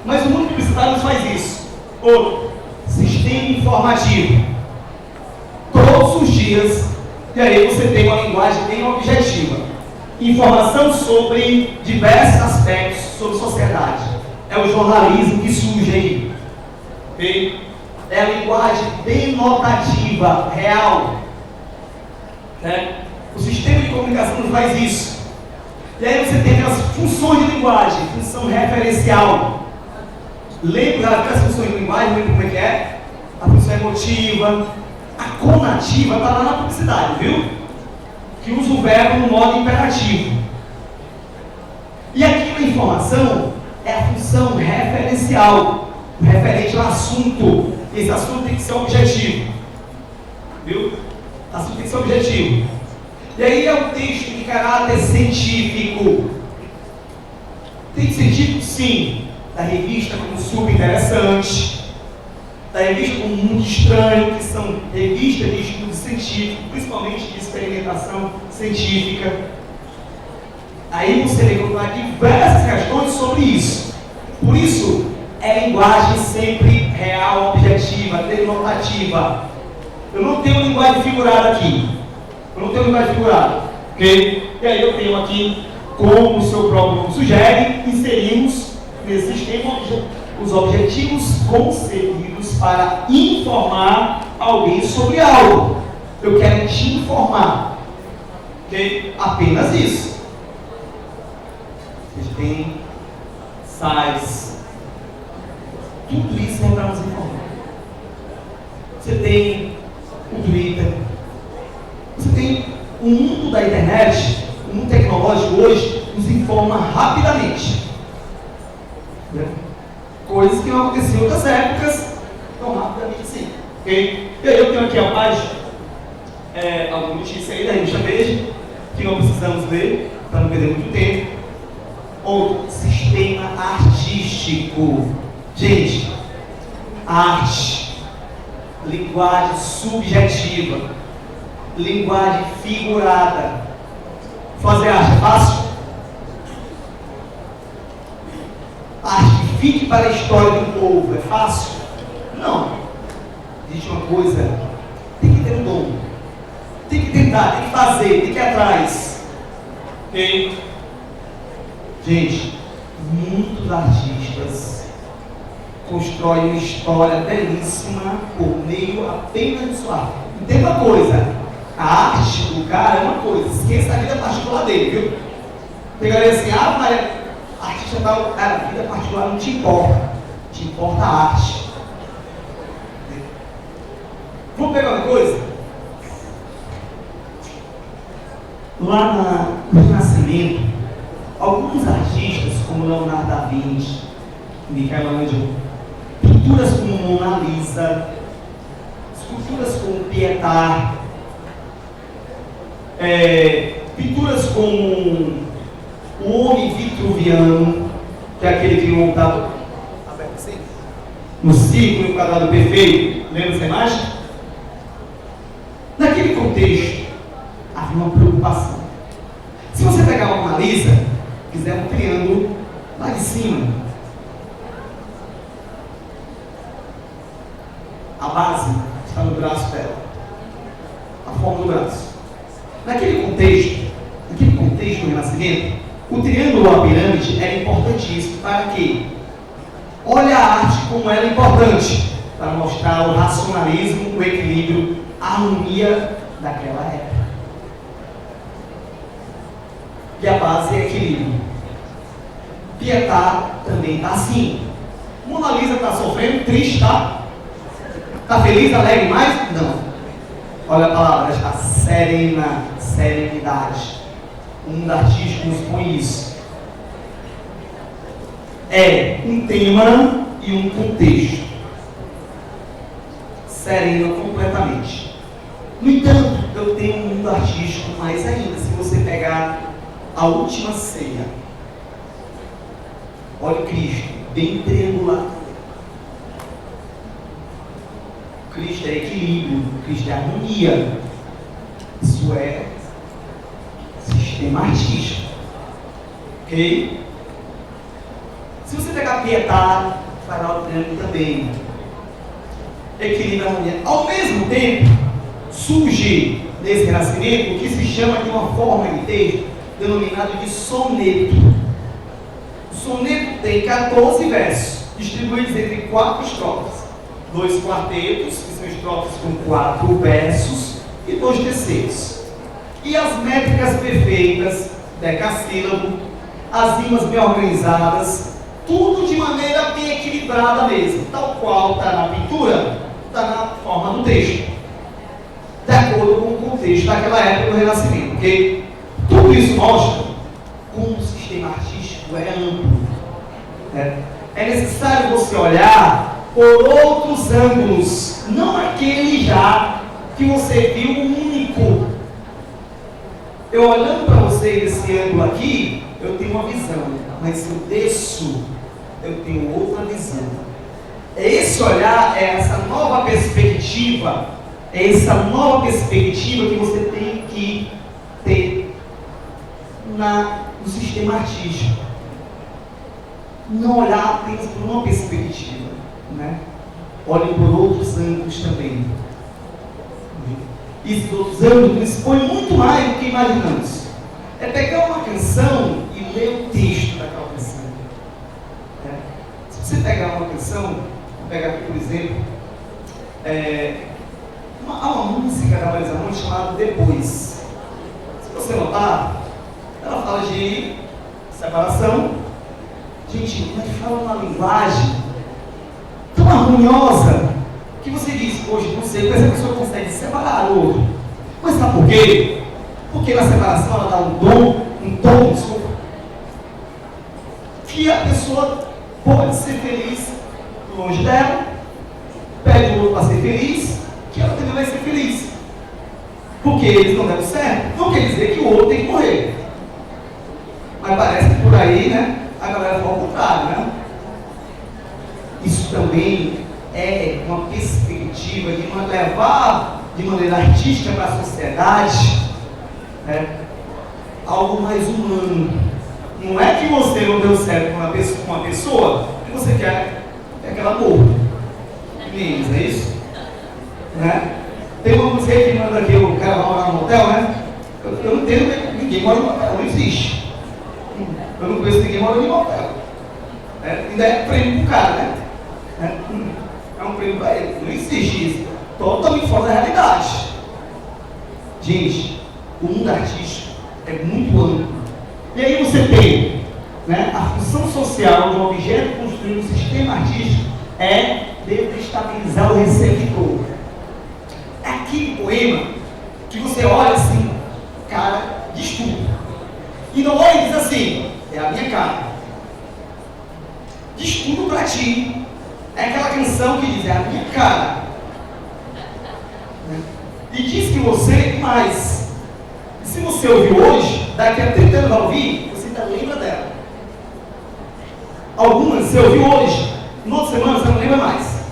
Mas o mundo publicitário nos faz isso. Outro, sistema informativo. Todos os dias, e aí você tem uma linguagem bem objetiva. Informação sobre diversos aspectos sobre sociedade. É o jornalismo que surge aí. Okay? É a linguagem denotativa, real. Né? O sistema de comunicação nos faz isso. E aí você tem as funções de linguagem, função referencial. Lembra das funções de linguagem, lembra como é que é? A função emotiva, a conativa, está lá na publicidade, viu? Que usa o verbo no modo imperativo. E aqui na informação é a função referencial, referente ao assunto. Esse assunto tem que ser objetivo, viu? O assunto tem que ser objetivo. E aí é um texto de caráter científico. Tem científico, sim. Da revista como Super Interessante, da revista como Mundo Estranho, que são revistas de estudo científico, principalmente de experimentação científica. Aí você vai encontrar diversas questões sobre isso. Por isso, é linguagem sempre real, objetiva, denotativa. Eu não tenho linguagem figurada aqui. Ok? E aí eu tenho aqui, como o seu próprio nome sugere, inserimos nesse sistema os objetivos concebidos para informar alguém sobre algo. Eu quero te informar. Ok? Apenas isso. Vocês têm sites. Tudo isso é para nos informar. Você tem o Twitter. Você tem o mundo da internet, o mundo tecnológico hoje nos informa rapidamente. Coisas que não aconteciam em outras épocas, tão rapidamente assim. Okay? E aí eu tenho aqui a página, alguma notícia aí da revista Veja, que não precisamos ler, para não perder muito tempo. Outro, sistema artístico. artístico. Gente, arte, linguagem subjetiva, linguagem figurada. Fazer arte é fácil? Arte que fique para a história do povo é fácil? Não. Existe uma coisa, tem que ter um dom, tem que tentar, tem que fazer, tem que ir atrás. Ok? Gente, muitos artistas constroem uma história belíssima por meio apenas de sua arte. Entenda uma coisa, a arte do cara é uma coisa, esqueça a vida particular dele, viu? Pegaria assim, mas artista tal, cara, a vida particular não te importa a arte. Vamos pegar uma coisa? Lá no Renascimento, alguns artistas, como Leonardo da Vinci, Michelangelo, pinturas como Mona Lisa, esculturas como Pietà, pinturas como o Homem Vitruviano, que é aquele que montado no círculo e o quadrado perfeito. Lembra essa imagem? Naquele contexto, havia uma preocupação. Se você pegar uma Mona Lisa, fizer um triângulo lá de cima, a base está no braço dela, a forma do braço. Naquele contexto do Renascimento, o triângulo ou a pirâmide era importantíssimo. Para quê? Olha a arte como ela é importante, para mostrar o racionalismo, o equilíbrio, a harmonia daquela época. E a base é equilíbrio. Pietà também está assim. Mona Lisa está sofrendo, triste, está? Está feliz, alegre mais? Não. Olha a palavra, ela está serena, serenidade. O mundo artístico nos põe isso. É um tema e um contexto. Sereno completamente. No entanto, eu tenho um mundo artístico mais ainda. Se você pegar a última ceia, olha Cristo, bem triangular. Cristo é equilíbrio, Cristo é harmonia. Isso é sistema artístico. Ok? Se você pegar Pietà, fará o triângulo também. Equilíbrio e harmonia. Ao mesmo tempo, surge nesse renascimento o que se chama de uma forma de texto denominada de soneto. O soneto tem 14 versos, distribuídos entre 4 estrofes, 2 quartetos, que são estrofes com 4 versos, e 2 terceiros. E as métricas perfeitas, decassílabo, as rimas bem organizadas, tudo de maneira bem equilibrada mesmo, tal qual está na pintura, está na forma do texto, de acordo com o contexto daquela época do Renascimento, ok? Tudo isso mostra como o sistema artístico é amplo. É necessário você olhar por outros ângulos, não aquele já que você viu único. Eu olhando para você desse ângulo aqui, eu tenho uma visão, mas se eu desço, eu tenho outra visão. Esse olhar é essa nova perspectiva, que você tem que ter no sistema artístico. Não olhar apenas por uma perspectiva, né? Olhe por outros ângulos também. E esses outros ângulos expõem muito mais do que imaginamos. É pegar uma canção e ler o texto daquela canção. Se você pegar uma canção, vou pegar aqui por exemplo, há uma música da Marisa Monte chamada Depois. Se você notar, ela fala de separação. Gente, ela fala uma linguagem tão harmoniosa que você diz, poxa, não sei, mas a pessoa consegue separar o outro. Mas sabe por quê? Porque na separação ela dá um tom, que a pessoa pode ser feliz longe dela, pede o outro para ser feliz, que ela também vai ser feliz. Porque eles não deram certo, não quer dizer que o outro tem que morrer. Mas parece que por aí, né, a galera fala ao contrário, né? também é uma perspectiva de levar de maneira artística para a sociedade, né, algo mais humano. Não é que você não deu certo com uma pessoa que você quer que ela morra. Menos, é isso? Né? Tem uma música que manda aqui, o cara vai morar no hotel, né? Eu não entendo que ninguém mora no hotel, não existe. Eu não conheço ninguém morando em hotel. Ainda é prêmio pro cara, né? É um prêmio para ele. Não existe isso. Totalmente fora da realidade. Gente, o mundo artístico é muito amplo. E aí você tem, né, a função social do objeto construído no sistema artístico é desestabilizar o receptor. É aquele poema que você olha assim, cara, diz tudo. E não olha e diz assim, é a minha cara. Diz tudo pra ti. É aquela canção que diz, é a minha cara. E diz que você mais. E se você ouviu hoje, daqui a 30 anos vai ouvir, você ainda lembra dela. Algumas você ouviu hoje, no outra semana você não lembra mais.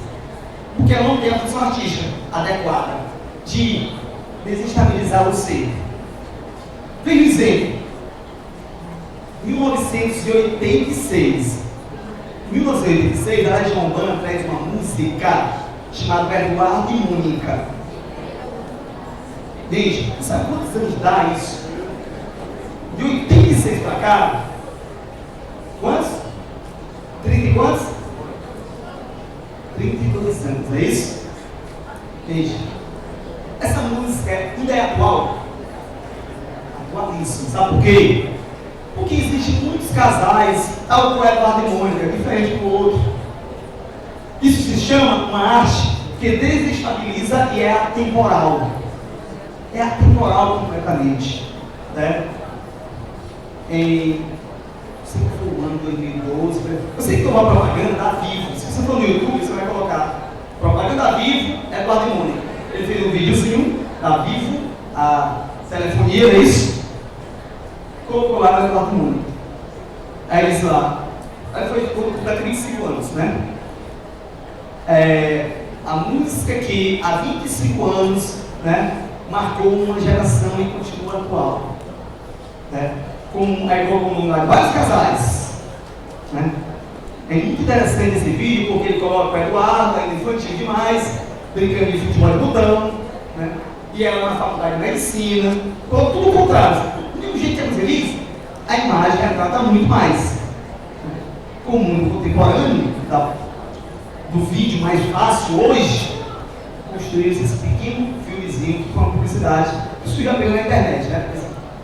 Porque ela não tem a função artística adequada de desestabilizar o ser. Veja um exemplo. 1986. Em 1986, a Legião Urbana traz uma música chamada Eduardo e Mônica. Gente, sabe quantos anos dá isso? De 86 para cá, quantos? 30 e quantos? 32 anos, é isso? Gente, essa música ainda é atual. Atualíssimo, sabe por quê? Porque existem muitos casais, tal como Eduardo e Mônica, diferente do outro. Isso se chama uma arte que desestabiliza e é atemporal. É atemporal completamente. Né? Não sei que foi o ano 2012. Eu sei que tem uma propaganda da Vivo. Se você for no YouTube, você vai colocar propaganda da Vivo, Eduardo e Mônica. Ele fez um videozinho da Vivo, a telefonia, não é isso? Colocou lá no Eduardo e Mônica. Aí eles lá. Aí foi da 35 anos, né? A música que há 25 anos, né, marcou uma geração e continua atual. Né? Aí colocou o nome lá de vários casais. Né? É muito interessante esse vídeo porque ele coloca o Eduardo, ainda infantil demais, brincando de futebol de botão, né? E ela na faculdade de medicina, tudo o contrário. Do jeito que é feliz, a imagem retrata muito mais. Com o mundo contemporâneo, do vídeo mais fácil hoje, construiu-se esse pequeno filmezinho com uma publicidade. Isso já veio na internet, né?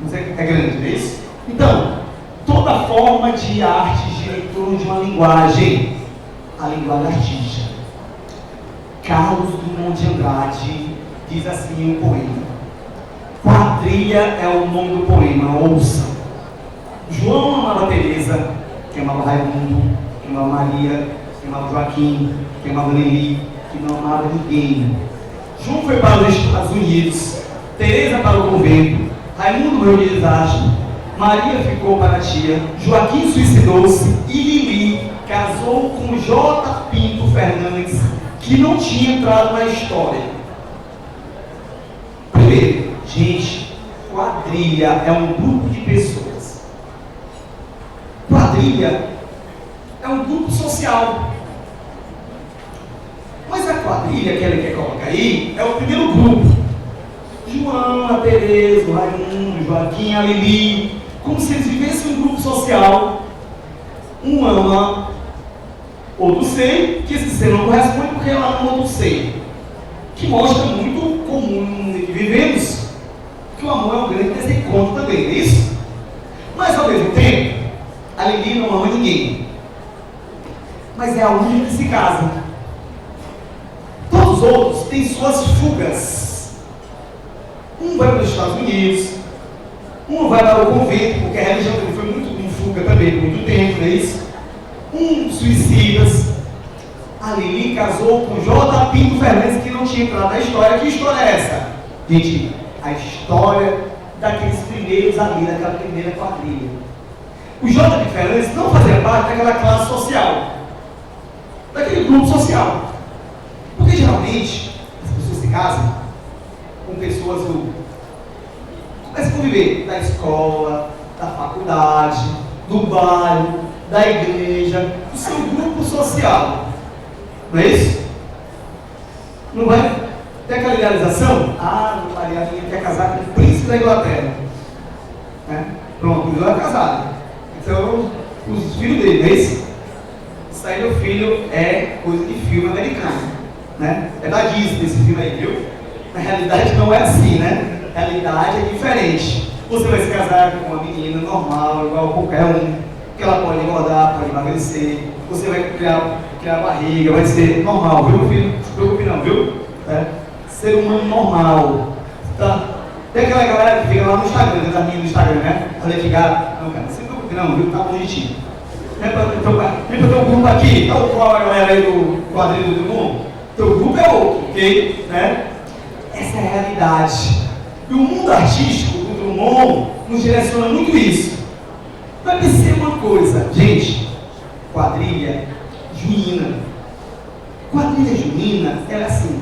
Não é grande, não é isso? Então, toda forma de arte gira em torno de uma linguagem, a linguagem artística. Carlos Drummond de Andrade diz assim em um poema. Quadrilha é o nome do poema, ouça. João amava Teresa, que amava Raimundo, que amava Maria, que amava Joaquim, que amava Lili, que não amava ninguém. João foi para os Estados Unidos, Teresa para o convento, Raimundo morreu de desastre, Maria ficou para a tia, Joaquim suicidou-se e Lili casou com J. Pinto Fernandes, que não tinha entrado na história. Primeiro, gente, quadrilha é um grupo de pessoas. Quadrilha é um grupo social. Mas a quadrilha que ele quer colocar aí é o primeiro grupo. João, a Tereza, o Raimundo, o Joaquim, a Lili, como se eles vivessem um grupo social. Um ama outro ser, que esse ser não corresponde porque ela ama outro ser. Que mostra muito comum no mundo em que vivemos, que o amor é um grande desencontro também, não é isso? Mas ao mesmo tempo, a Lili não ama ninguém. Mas é a única que se casa. Todos os outros têm suas fugas. Um vai para os Estados Unidos, um vai para o convento, porque a religião dele foi muito em fuga também, por muito tempo, não é isso? Um suicidas. A Lili casou com J. Pinto Fernandes, que não tinha entrado na história. Que história é essa? Gente, a história daqueles primeiros ali, daquela primeira quadrilha. O J. Pinto Fernandes não fazia parte daquela classe social. Daquele de grupo social. Porque geralmente as pessoas se casam com pessoas começam a conviver da escola, da faculdade, do bairro, da igreja, do seu grupo social. Não é isso? Não vai ter aquela idealização? Ah, Maria quer casar com o príncipe da Inglaterra. Né? Pronto, ele vai casar. Então, os filhos dele, não é isso? Isso aí, meu filho, é coisa de filme americano. Né? É da Disney esse filme aí, viu? Na realidade não é assim, né? A realidade é diferente. Você vai se casar com uma menina normal, igual qualquer um, que ela pode engordar, pode emagrecer, você vai criar barriga, vai ser normal, viu, meu filho? Não se preocupe não, viu? É. Ser humano normal. Tá? Tem aquela galera que fica lá no Instagram, da minha no Instagram, né? Falei de gato. Não, cara, não se preocupe não, viu? Tá bonitinho. Vem pra teu grupo aqui, tal qual a galera aí do quadrinho do mundo. Teu grupo é outro, ok? Né? Essa é a realidade. E o mundo artístico do Drummond nos direciona muito isso. Vai perceber uma coisa, gente, quadrilha junina. Quadrilha junina, ela é assim,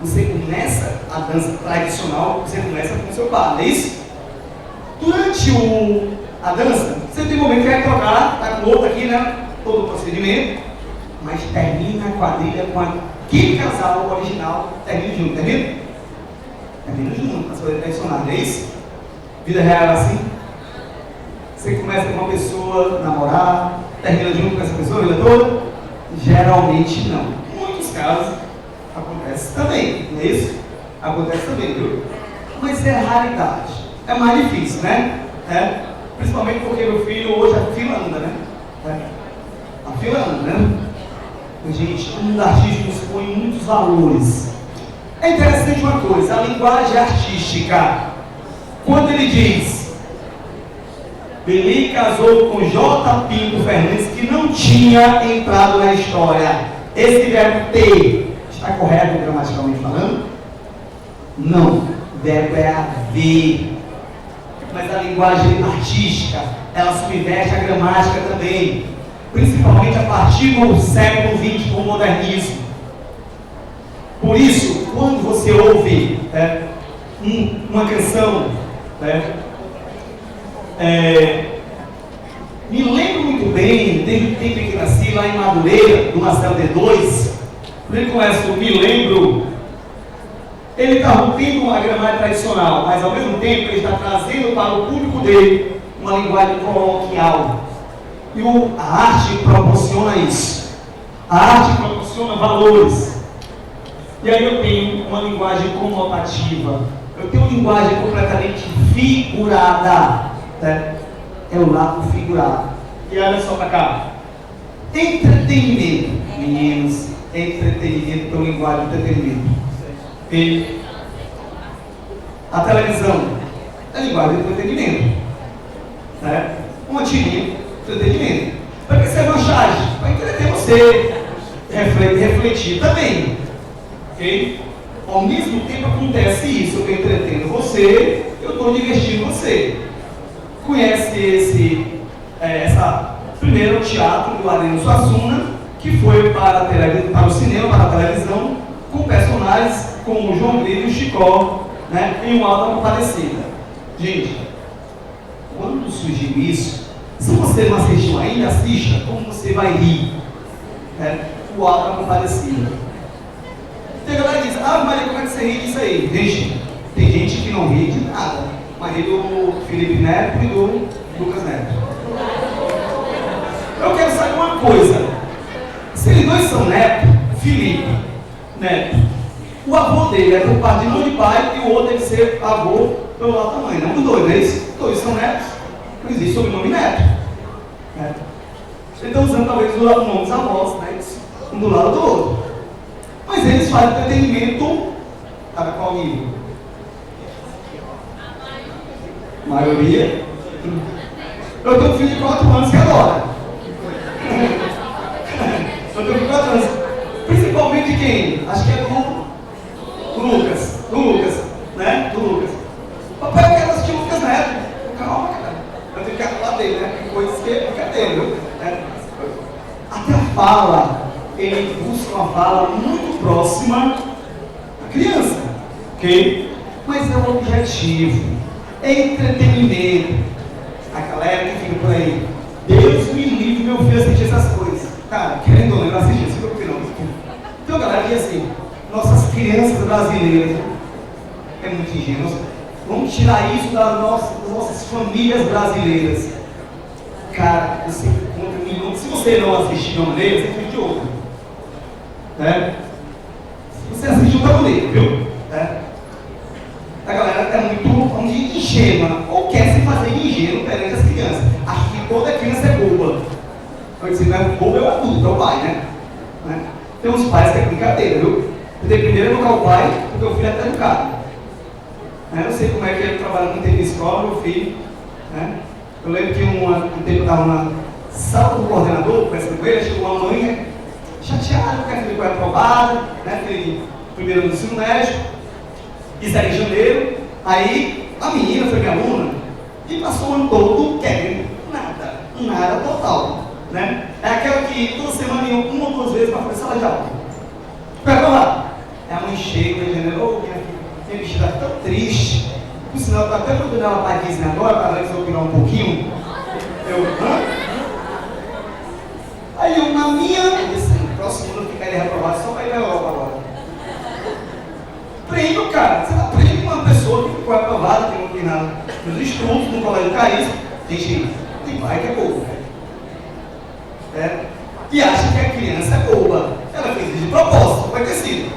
você começa a dança tradicional, você começa com o seu par, não é isso? Durante a dança, você tem um momento que vai trocar, tá com o outro aqui, né? Todo o procedimento, mas termina a quadrilha com aquele casal original, termina junto, termina? Termina junto, para poder tradicional, não é isso? Vida real é assim? Você começa com uma pessoa, namorar, termina junto com essa pessoa a vida toda? Geralmente não. Em muitos casos, acontece também, não é isso? Acontece também, viu? Mas é raridade. É mais difícil, né? É. Principalmente porque meu filho hoje a fila anda, né? A fila anda, né? Mas, gente, o mundo artístico nos põe muitos valores. É interessante uma coisa, a linguagem artística. Quando ele diz Belém casou com J. Pinto Fernandes, que não tinha entrado na história. Esse verbo ter está correto gramaticalmente falando? Não. O verbo é haver. Mas a linguagem artística, ela subverte a gramática também. Principalmente a partir do século XX, com o modernismo. Por isso, quando você ouve uma canção, me lembro muito bem, desde o tempo em que nasci lá em Madureira, do Marcelo D2, quando ele começa o Me Lembro, ele está rompendo uma gramática tradicional, mas ao mesmo tempo ele está trazendo para o público dele uma linguagem coloquial. E a arte proporciona isso. A arte proporciona valores. E aí eu tenho uma linguagem conotativa. Eu tenho uma linguagem completamente figurada. Né? É o lado figurado. E olha só para cá. Entretenimento. Meninos, entretenimento pela linguagem de entretenimento. E a televisão é linguagem de entretenimento. Né? Uma tirinha, entretenimento. Para que ser manchagem? Para entreter você. Refletir também. Okay? Ao mesmo tempo acontece isso, eu estou entretendo você, eu estou divertindo você. Conhece primeiro o teatro do Areno Suassuna, que foi para o cinema, para a televisão, com personagens como o João Grilo e o Chicó, né, em uma Alta Compadecida. Gente, quando surgiu isso, se você não assistiu ainda, assista, como você vai rir. Né, o Alta Compadecida. Tem galera que diz, Maria, como é que você ri disso aí? Gente, tem gente que não ri de nada. Mas ri do Felipe Neto e do Lucas Neto. Eu quero saber uma coisa. Se eles dois são neto, Felipe Neto, o avô dele é por parte de mãe de pai e o outro deve ser avô pelo lado da mãe. Não dos dois, não é isso? Dois são netos. Não existe sobrenome Neto. Eles estão usando talvez o nome dos avós, né? Um do lado do outro. Mas eles fazem entretenimento a qual nível? Maioria. Eu tenho um filho de 4 anos que adora. Eu tenho 4 anos. Principalmente quem? Acho que é do Lucas. Do Lucas. Né? Do Lucas. Papai, eu quero assistir o Lucas Neto. Calma, cara. Eu tenho que falar dele, né? Coisas que eu quero dele, viu? Até a fala ele busca uma fala muito próxima à criança, ok? Mas é um objetivo, é entretenimento. A galera que fica por aí, Deus me livre meu filho assistir essas coisas. Cara, querendo ou não, eu não assisti, isso porque não. Então a galera diz assim, nossas crianças brasileiras é muito ingênuas. Vamos tirar isso das nossas famílias brasileiras. Cara, você encontra milhões. Se você não assistir de uma maneira, você assiste de outra. Né? Se você assistiu, tá bonito, viu? A galera é muito, vamos dizer, ingênua, ou quer se fazer ingênuo perante as crianças. Acho que toda criança é boba. Vai dizer, não é boba, é o adulto, é o pai, né? Tem uns pais que é brincadeira, viu? Eu tenho primeiro educar o pai, porque o filho é até educado. Eu não sei como é que ele trabalha muito em escola, meu filho. Eu lembro que um tempo eu estava na sala do coordenador, conversando com ele, chegou uma mãe chateada, porque a filha foi aprovada, filho primeiro no ensino médio, isso era em janeiro. Aí a menina foi minha aluna e passou o ano todo querendo nada total. É aquela que toda semana ia uma ou duas vezes para fazer sala de aula. Vai provar. Aí a mãe chega em janeiro, minha vestida está tão triste. Por sinal, eu estou até mandando ela para a Disney agora, para ela desopinar um pouquinho. Aí eu, na minha, eu disse, próximo ano ficaria reprovado só para ir na Europa agora. Prêmio, cara. Você dá prêmio para uma pessoa que ficou aprovada, tem que ir nos estudos, no colégio Caís. Gente, tem pai que é bobo. E acha que a criança é boba. Ela fez isso de propósito, vai ter sido.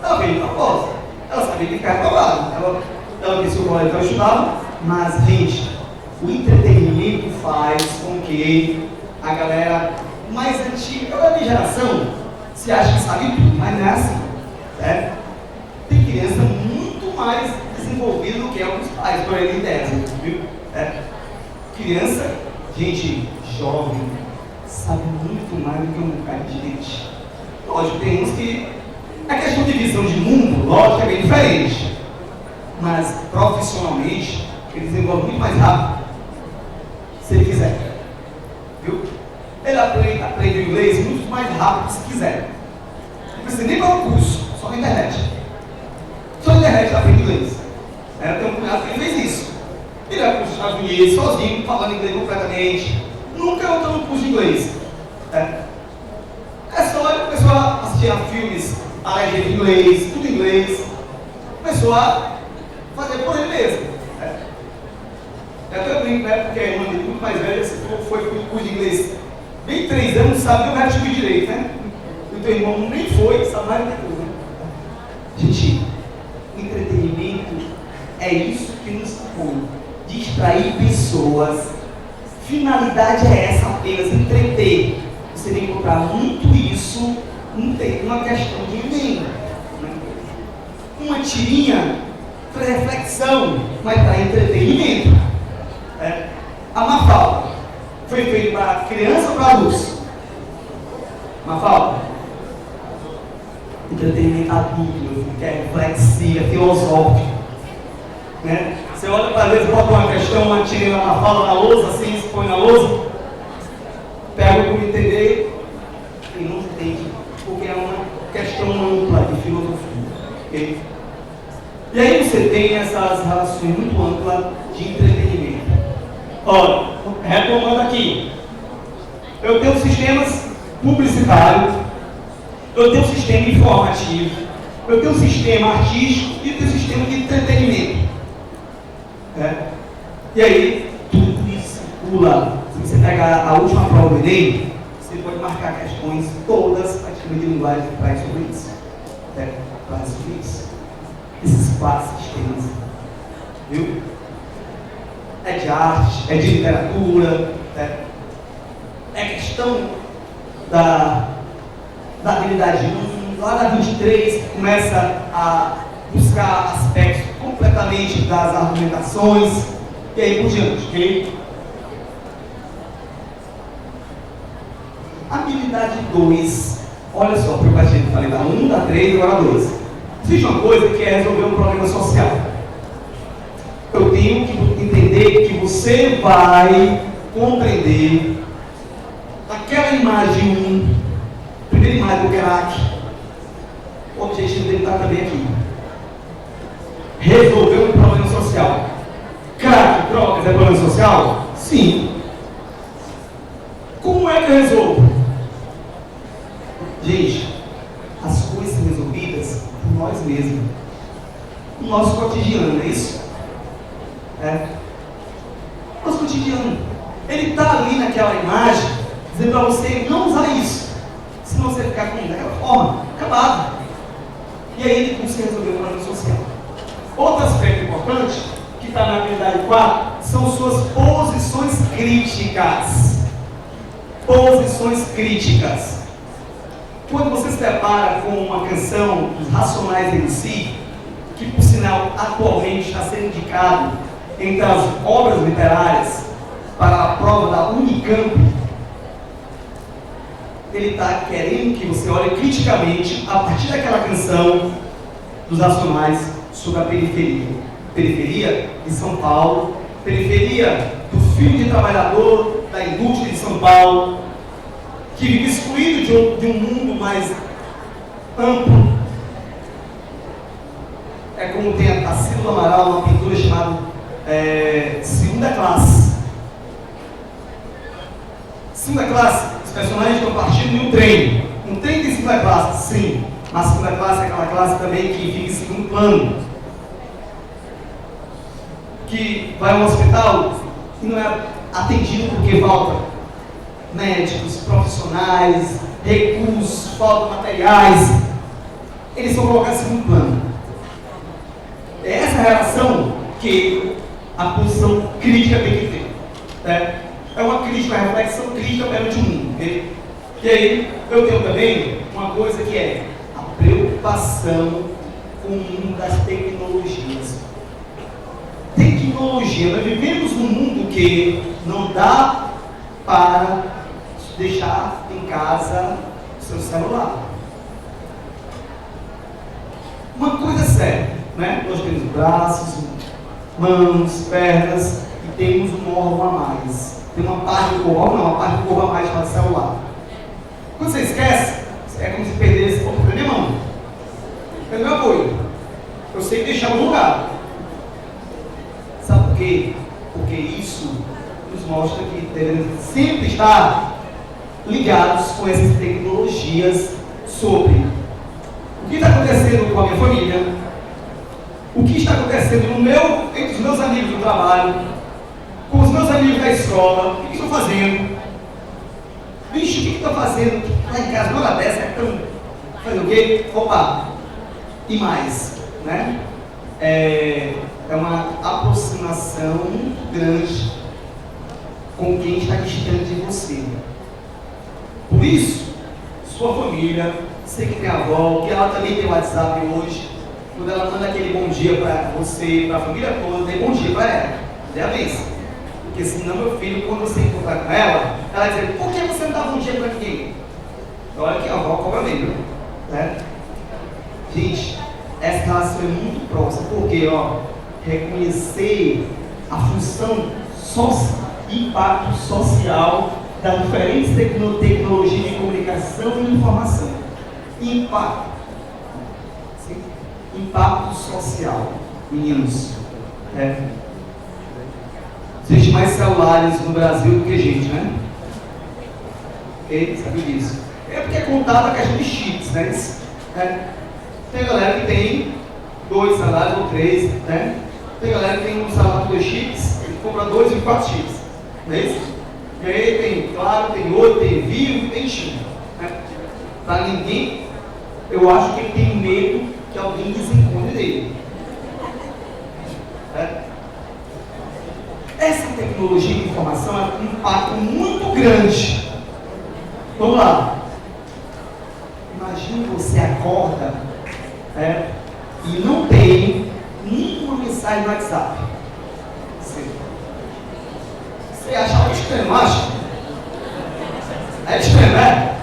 Ela fez de propósito. Ela sabia que ficava aprovada. Ela disse que o colégio ela estudava, mas, gente, o entretenimento faz com que a galera mais antiga, a minha geração, se acha que sabe tudo, mas não é assim. Tem criança muito mais desenvolvida do que alguns pais, por aí em 10, viu? Criança, gente jovem, sabe muito mais do que um bocado de gente. Lógico, tem uns que a questão de visão de mundo, lógico, é bem diferente. Mas profissionalmente, ele desenvolve muito mais rápido, se ele quiser. Viu? Ele aprende inglês muito mais rápido se quiser. Não precisa nem para um curso, só na internet. Só na internet ele aprende inglês. Eu tenho um cunhado que fez isso. Ele vai para os Estados Unidos sozinho, falando inglês completamente. Nunca entrou no curso de inglês. É só ele começou a assistir a filmes, a legenda em inglês, tudo em inglês. Começou a fazer por ele mesmo. Eu até brinco, porque a irmã dele, muito mais velha, foi para o curso de inglês. Bem 3 anos, sabe o resto de direito, O teu irmão nem foi, sabe mais do que tudo, Gente, o entretenimento é isso que nos põe. Distrair pessoas. Finalidade é essa apenas, entreter. Você vai encontrar muito isso numa questão de emenda. Uma tirinha para reflexão, mas para entretenimento. A Mafalda foi feita para criança ou para adultos? Mafalda? Entretenimento adulto, meu filho, que é reflexivo, é filosófico. Você olha para vezes, bota uma questão, uma tirinha na Mafalda na lousa, assim, se põe na lousa, pega como entender e não entende, porque é uma questão ampla de filosofia. Okay? E aí você tem essas relações muito amplas de entretenimento. Olha, retomando aqui, eu tenho sistemas publicitários, eu tenho sistema informativo, eu tenho sistema artístico e eu tenho sistema de entretenimento. E aí, tudo isso circula. Se você pegar a última prova do Enem, você pode marcar questões todas praticamente de linguagem que traz sobre isso. Traz sobre isso. Esses 4 sistemas. Viu? É de arte, é de literatura, é questão da habilidade 1, lá na 23 começa a buscar aspectos completamente das argumentações e aí por diante, ok? Habilidade 2, olha só, porque eu falei da 1, da 3, agora da 2. Existe uma coisa que é resolver um problema social. Eu tenho que entender que você vai compreender aquela imagem 1 mais do crack. O objetivo dele está também aqui. Resolver um problema social. Crack, drogas é problema social? Sim. Como é que eu resolvo? Gente, as coisas são resolvidas por nós mesmos. No nosso cotidiano, não é isso? É. Nosso cotidiano. Ele está ali naquela imagem, dizendo para você não usar isso. Senão você ficar com daquela forma, acabado. E aí ele busca resolver o problema social. Outro aspecto importante, que está na habilidade 4, são suas posições críticas. Posições críticas. Quando você se depara com uma canção dos Racionais MC, que por sinal atualmente está sendo indicado entre as obras literárias para a prova da Unicamp, ele está querendo que você olhe criticamente a partir daquela canção dos Racionais sobre a periferia. Periferia de São Paulo, periferia do filho de trabalhador da indústria de São Paulo, que vive excluído de um mundo mais amplo. É como tem a Tarsila do Amaral, uma pintura chamada Segunda Classe. Segunda Classe, os personagens estão partindo de um trem. Um trem tem segunda classe, sim. Mas a segunda classe é aquela classe também que fica em segundo plano. Que vai ao hospital e não é atendido porque falta médicos, profissionais, recursos, falta materiais. Eles são colocados em segundo plano. É essa relação que a posição crítica tem que ter. Né? É uma crítica, uma reflexão crítica perante o mundo. Okay? E aí, eu tenho também uma coisa que é a preocupação com o mundo das tecnologias. Tecnologia, nós vivemos num mundo que não dá para deixar em casa o seu celular. Uma coisa séria, né? Nós temos braços, mãos, pernas e temos um órgão a mais. Tem uma parte do corpo, não, uma parte do corpo a mais chamada celular. Quando você esquece, é como se perdesse, pô, perdi minha mão. Perdi meu apoio. Eu sei que deixar no lugar. Sabe por quê? Porque isso nos mostra que devemos sempre estar ligados com essas tecnologias sobre o que está acontecendo com a minha família, o que está acontecendo entre os meus amigos do trabalho, com os meus amigos da escola, o que estão fazendo. Vixe, o que estão fazendo lá em casa? Uma hora dessa, estão fazendo o quê? Opa! E mais, né? É uma aproximação muito grande com quem está distante de você. Por isso, sua família, sei que tem a avó, que ela também tem o WhatsApp hoje, quando ela manda aquele bom dia para você, para a família toda, dê bom dia para ela, dê a vez. Porque senão, meu filho, quando você encontrar com ela, ela vai dizer, por que você não dá bom dia para ninguém? Olha que a avó cobra mesmo, né? Gente, essa relação é muito próxima, porque, reconhecer a função impacto social das diferentes tecnologias de comunicação e informação. Impacto. Sim? Impacto social. Meninos, existe mais celulares no Brasil do que gente, né? Ok? Sabe disso? É porque é contada a questão de chips, né? Tem galera que tem 2 celulares ou 3, né? Tem galera que tem um celular com 2 chips, ele compra 2 e 4 chips, não é isso? E aí tem Claro, tem Oi, tem Vivo, tem China. Né? Para ninguém, eu acho que ele tem medo que alguém desencontre dele. Essa tecnologia de informação é um impacto muito grande. Vamos lá. Imagina você acorda e não tem nenhuma mensagem no WhatsApp. Você acha algo estranho, não acha? É estranho, né?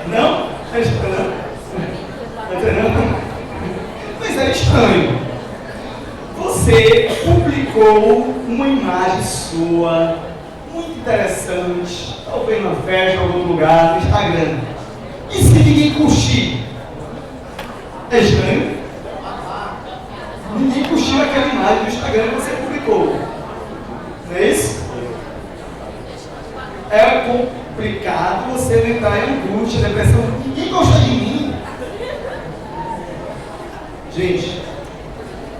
Não? É estranho. Está entendendo? Mas é estranho. Você publicou uma imagem sua, muito interessante, talvez na festa, em algum lugar, no Instagram. E se ninguém curtir? É estranho? Ninguém curtiu aquela imagem do Instagram que você publicou. Não é isso? É complicado você não entrar em angústia, depressão. Ninguém gosta de mim. Gente,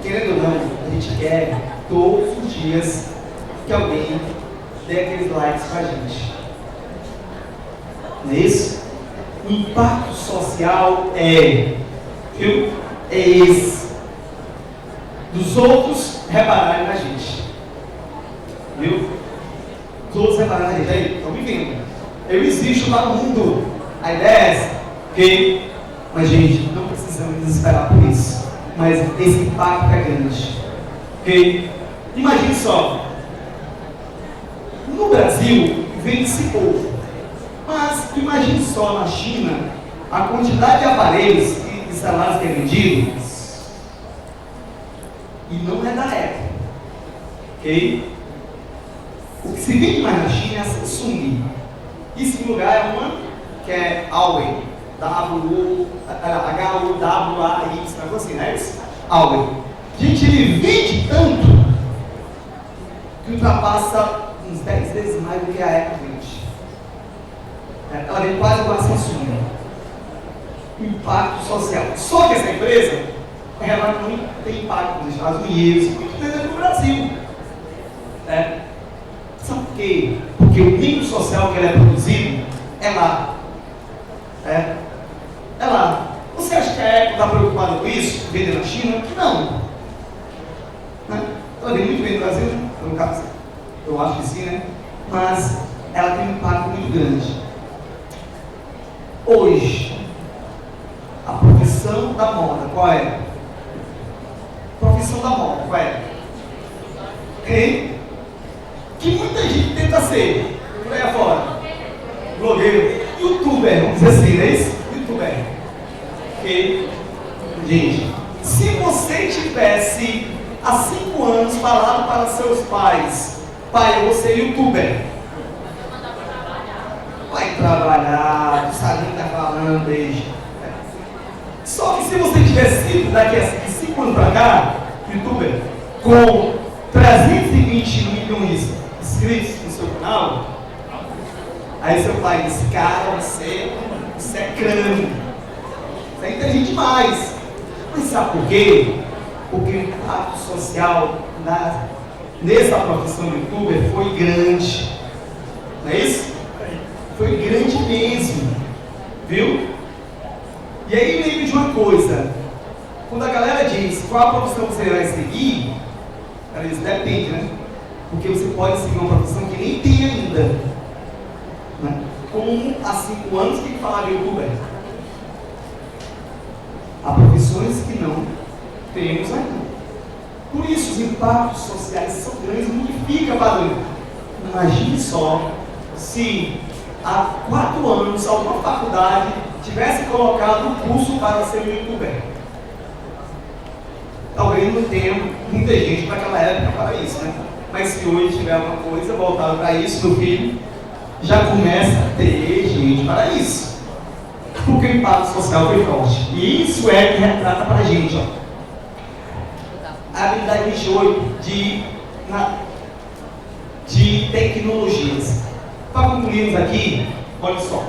querendo ou não, a gente quer todos os dias que alguém dê aqueles likes pra gente. Não é isso? O impacto social viu? É esse. Dos outros repararem na gente. Viu? Os outros repararem na gente. Aí, estão me vendo. Eu existo lá no mundo. A ideia é essa. Ok? Mas, gente, não precisamos desesperar por isso. Mas esse impacto é grande. Ok? Imagine só. No Brasil, vende-se pouco. Mas imagine só na China a quantidade de aparelhos e celulares que é vendido. E não é da Apple. Ok? O que se vende mais na China é a Samsung. E segundo lugar é uma que é Huawei. H-U-W-A-Y, assim, não é isso? Huawei. Gente, ele vende tanto que ultrapassa uns 10 vezes mais do que a Apple vende. Ela vem quase igual a Samsung. Impacto social. Só que essa empresa, ela não tem impacto nos Estados Unidos, muito no Brasil. Sabe por quê? Porque o nível social que ela é produzido é lá. É lá. Você acha que a Apple está preocupada com isso? Vender na China? Não. Ela vem muito bem no Brasil, no caso, eu acho que sim, né? Mas ela tem um impacto muito grande. Hoje, a profissão da moda, qual é? Profissão da moda, qual é? Que muita gente tenta ser, por aí afora, blogueiro, youtuber, vamos dizer assim, não é isso? Youtuber. Ok? Gente, se você tivesse há 5 anos falado para seus pais, pai, eu vou ser youtuber. Vai trabalhar, tu sabe o que está falando, beijo. Só que se você tivesse sido daqui a 5 anos para cá, youtuber, com 320 milhões de inscritos no seu canal, aí seu pai disse, cara, você é crânio, você é inteligente demais. Mas sabe por quê? Porque o impacto social nessa profissão de youtuber foi grande. Não é isso? Foi grande mesmo. Viu? E aí lembre de uma coisa. Quando a galera diz qual a profissão você vai seguir, ela diz, depende, né? Porque você pode seguir uma profissão que nem tem ainda. Né? Como há 5 anos que falaram youtuber. Há profissões que não temos ainda. Por isso os impactos sociais são grandes, multiplica padrão. Imagine só se há 4 anos alguma faculdade tivesse colocado um curso para ser um youtuber. Talvez não tenha muita gente naquela época para isso, né? Mas se hoje tiver alguma coisa voltada para isso, meu filho, já começa a ter gente para isso. Porque o impacto social foi forte. E isso é que retrata para a gente, ó. A habilidade 28 de tecnologias. Para concluirmos aqui, olha só.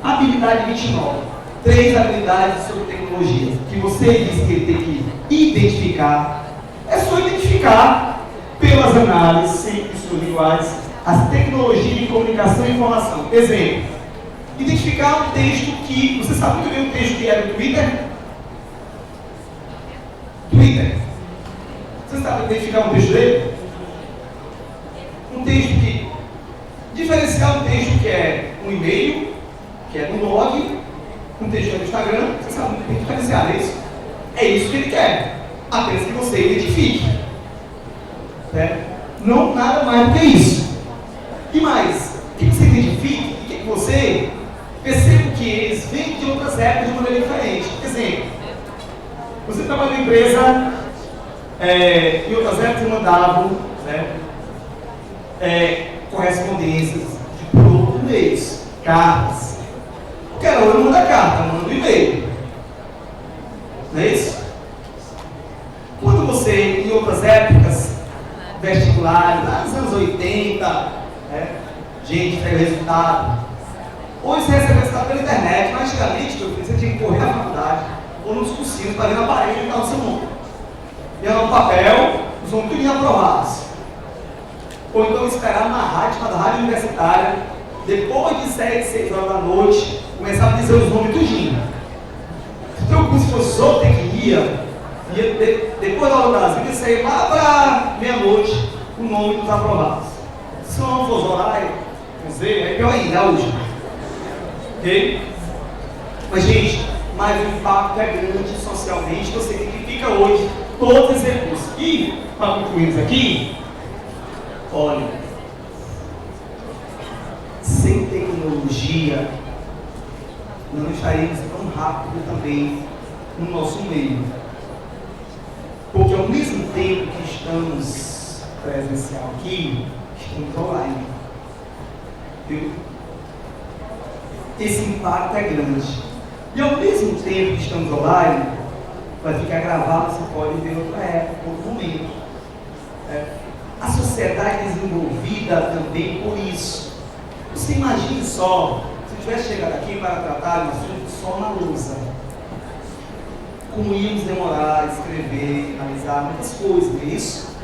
Habilidade 29. 3 habilidades sobre tecnologias. Que você disse que tem que identificar. É só identificar pelas análises simples, iguais, as tecnologias de comunicação e informação. Exemplo. Identificar um texto que... Você sabe muito bem o texto que é do Twitter? Você sabe identificar um texto dele? Um texto que... Diferenciar um texto que é um e-mail, que é no blog, um texto que é no Instagram, você sabe diferenciar, é isso? É isso que ele quer. Apenas que você identifique. Certo? Não nada mais do que isso. E mais, que você identifique e que você perceba que eles vêm de outras épocas de maneira diferente. Por exemplo, você trabalha numa empresa, em outras épocas mandavam, certo? Correspondências de produto por mês, cartas. Porque ela não manda carta, manda e-mail. Não é isso? Quando você, em outras épocas, vestibulares, lá nos anos 80, gente pega resultado. Hoje você recebe resultado pela internet, mas antigamente, meu filho, você tinha que correr na faculdade ou nos cursinhos para ver na parede e tal o seu nome. Ia no papel, os nomes tudo aprovados. Ou então esperar uma rádio, chamada rádio universitária, depois de 7, 6 horas da noite, começava a dizer os nomes tudinho. Então o curso de professor tem que ir, depois da aula do Brasil, ele saía lá para meia-noite o nome dos aprovados. Se não fosse horário, não sei, é pior ainda, é hoje. Ok? Mas, gente, mas o impacto é grande socialmente, você identifica hoje todos os recursos. E, para concluirmos aqui, olha, sem tecnologia, não estaríamos tão rápido também no nosso meio. Porque ao mesmo tempo que estamos presencial aqui, estamos online. Viu? Esse impacto é grande. E ao mesmo tempo que estamos online, vai ficar gravado, você pode ver outra época, outro momento. A sociedade é desenvolvida também por isso. Você imagine só, se eu tivesse chegado aqui para tratar de um assunto só na lousa, como íamos demorar a escrever, analisar muitas coisas, não é isso?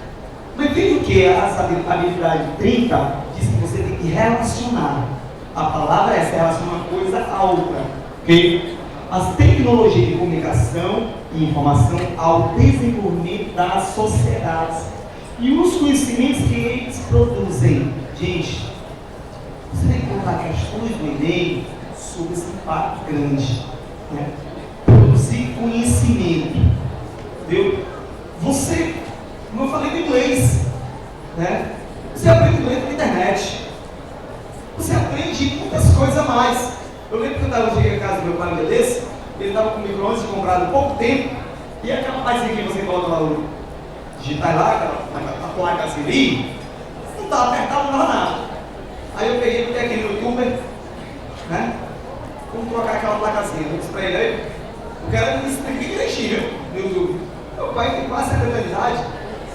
Mas veja que a habilidade 30 diz que você tem que relacionar. A palavra é essa, relaciona uma coisa à outra. Okay? As tecnologias de comunicação e informação ao desenvolvimento das sociedades e os conhecimentos que eles produzem. Gente, você tem que colocar questões do Enem sobre esse impacto grande. Né? Produzir conhecimento. Viu? Você, como eu falei do inglês, né? Você aprende inglês na internet. Você aprende muitas coisas a mais. Eu lembro que eu cheguei à casa do meu pai um dia desse, ele estava com o micro-ondas comprado há pouco tempo, e aquela pazinha que você coloca lá no digitar lá, a placa assim ali, não estava apertado, não dava nada. Aí eu peguei, botei aqui no youtuber, né? Como trocar aquela placazinha, eu disse para ele aí, o cara me explica direitinho no YouTube. Meu pai tem quase 70 anos de idade,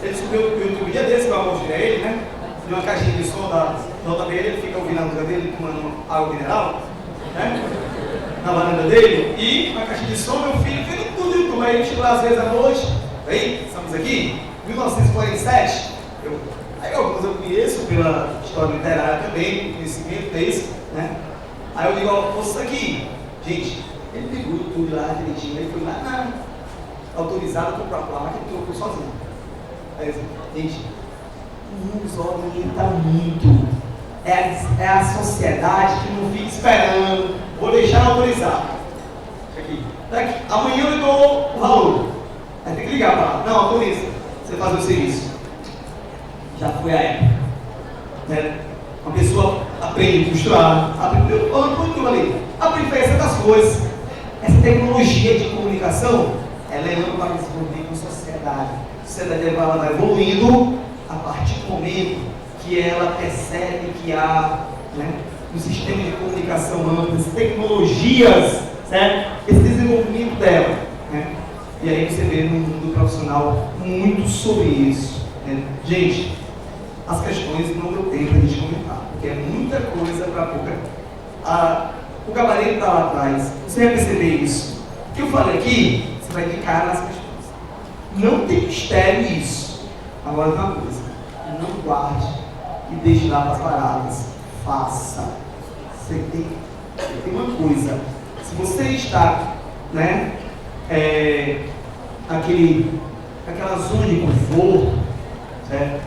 ele subiu o YouTube um dia desse que eu mostrei a ele, né? De uma caixinha de som da nota dele, ele fica ouvindo a música dele, tomando água mineral, né? Na varanda dele, e uma caixinha de som, meu filho fez tudo no YouTube. Aí ele chegou lá às vezes à noite, aí, estamos aqui, 1947, aí alguns eu conheço pela história literária também, conhecimento, é isso, né? Aí eu digo, ó, ouça aqui, gente, ele pegou o YouTube lá direitinho, ele foi lá, autorizado para comprar a placa, ele trocou sozinho. Aí, gente, nos orienta muito. É a sociedade que não fica esperando, vou deixar autorizar. Aqui. Daqui. Amanhã eu lhe dou o valor. Aí tem que ligar para lá. Não, autoriza. Você fazer o serviço. Já foi a época. Né? Uma pessoa aprende a costurar, aprende a fazer certas coisas. Essa tecnologia de comunicação, ela é ampla para desenvolver com a sociedade. A sociedade ela vai evoluindo a partir do momento que ela percebe que há, né, um sistema de comunicação amplo, tecnologias, certo? Esse desenvolvimento dela. Né? E aí você vê no mundo profissional muito sobre isso. Né? Gente, as questões não deu tempo a gente comentar, porque é muita coisa para pouca. O gabarito está lá atrás, você vai perceber isso. O que eu falei aqui, você vai ficar nas questões. Não tem mistério isso. Agora, uma coisa, não guarde e deixe lá para as paradas. Faça. Você tem uma coisa. Se você está, né, aquela zona de conforto, certo?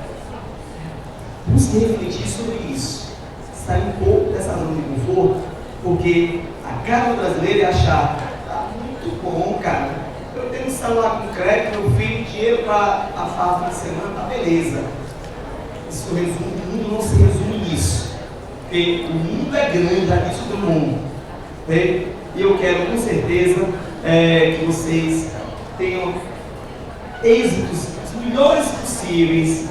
Busque refletir sobre isso. Sair um pouco dessa zona de conforto, porque a cara do brasileiro é achar, tá muito bom, cara. Eu tenho um celular com crédito, eu tenho dinheiro para a farra de semana, tá beleza. Isso resume, o mundo não se resume nisso. Porque o mundo é grande, já disse todo mundo. E eu quero com certeza que vocês tenham êxitos os melhores possíveis.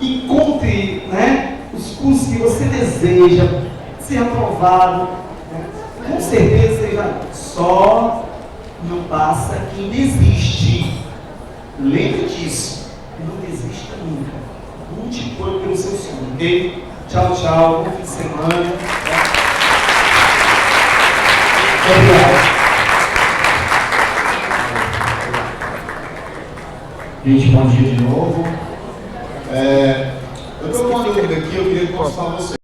Encontre, né, os cursos que você deseja ser aprovado. Né? Com certeza seja só não passa quem desiste. Lembre disso. Não desista nunca. Lute pelo seu sonho. Ok? Tchau, tchau. Bom fim de semana. Obrigado. Gente, bom dia de novo. Eu estou com uma dúvida aqui, eu queria consultar você.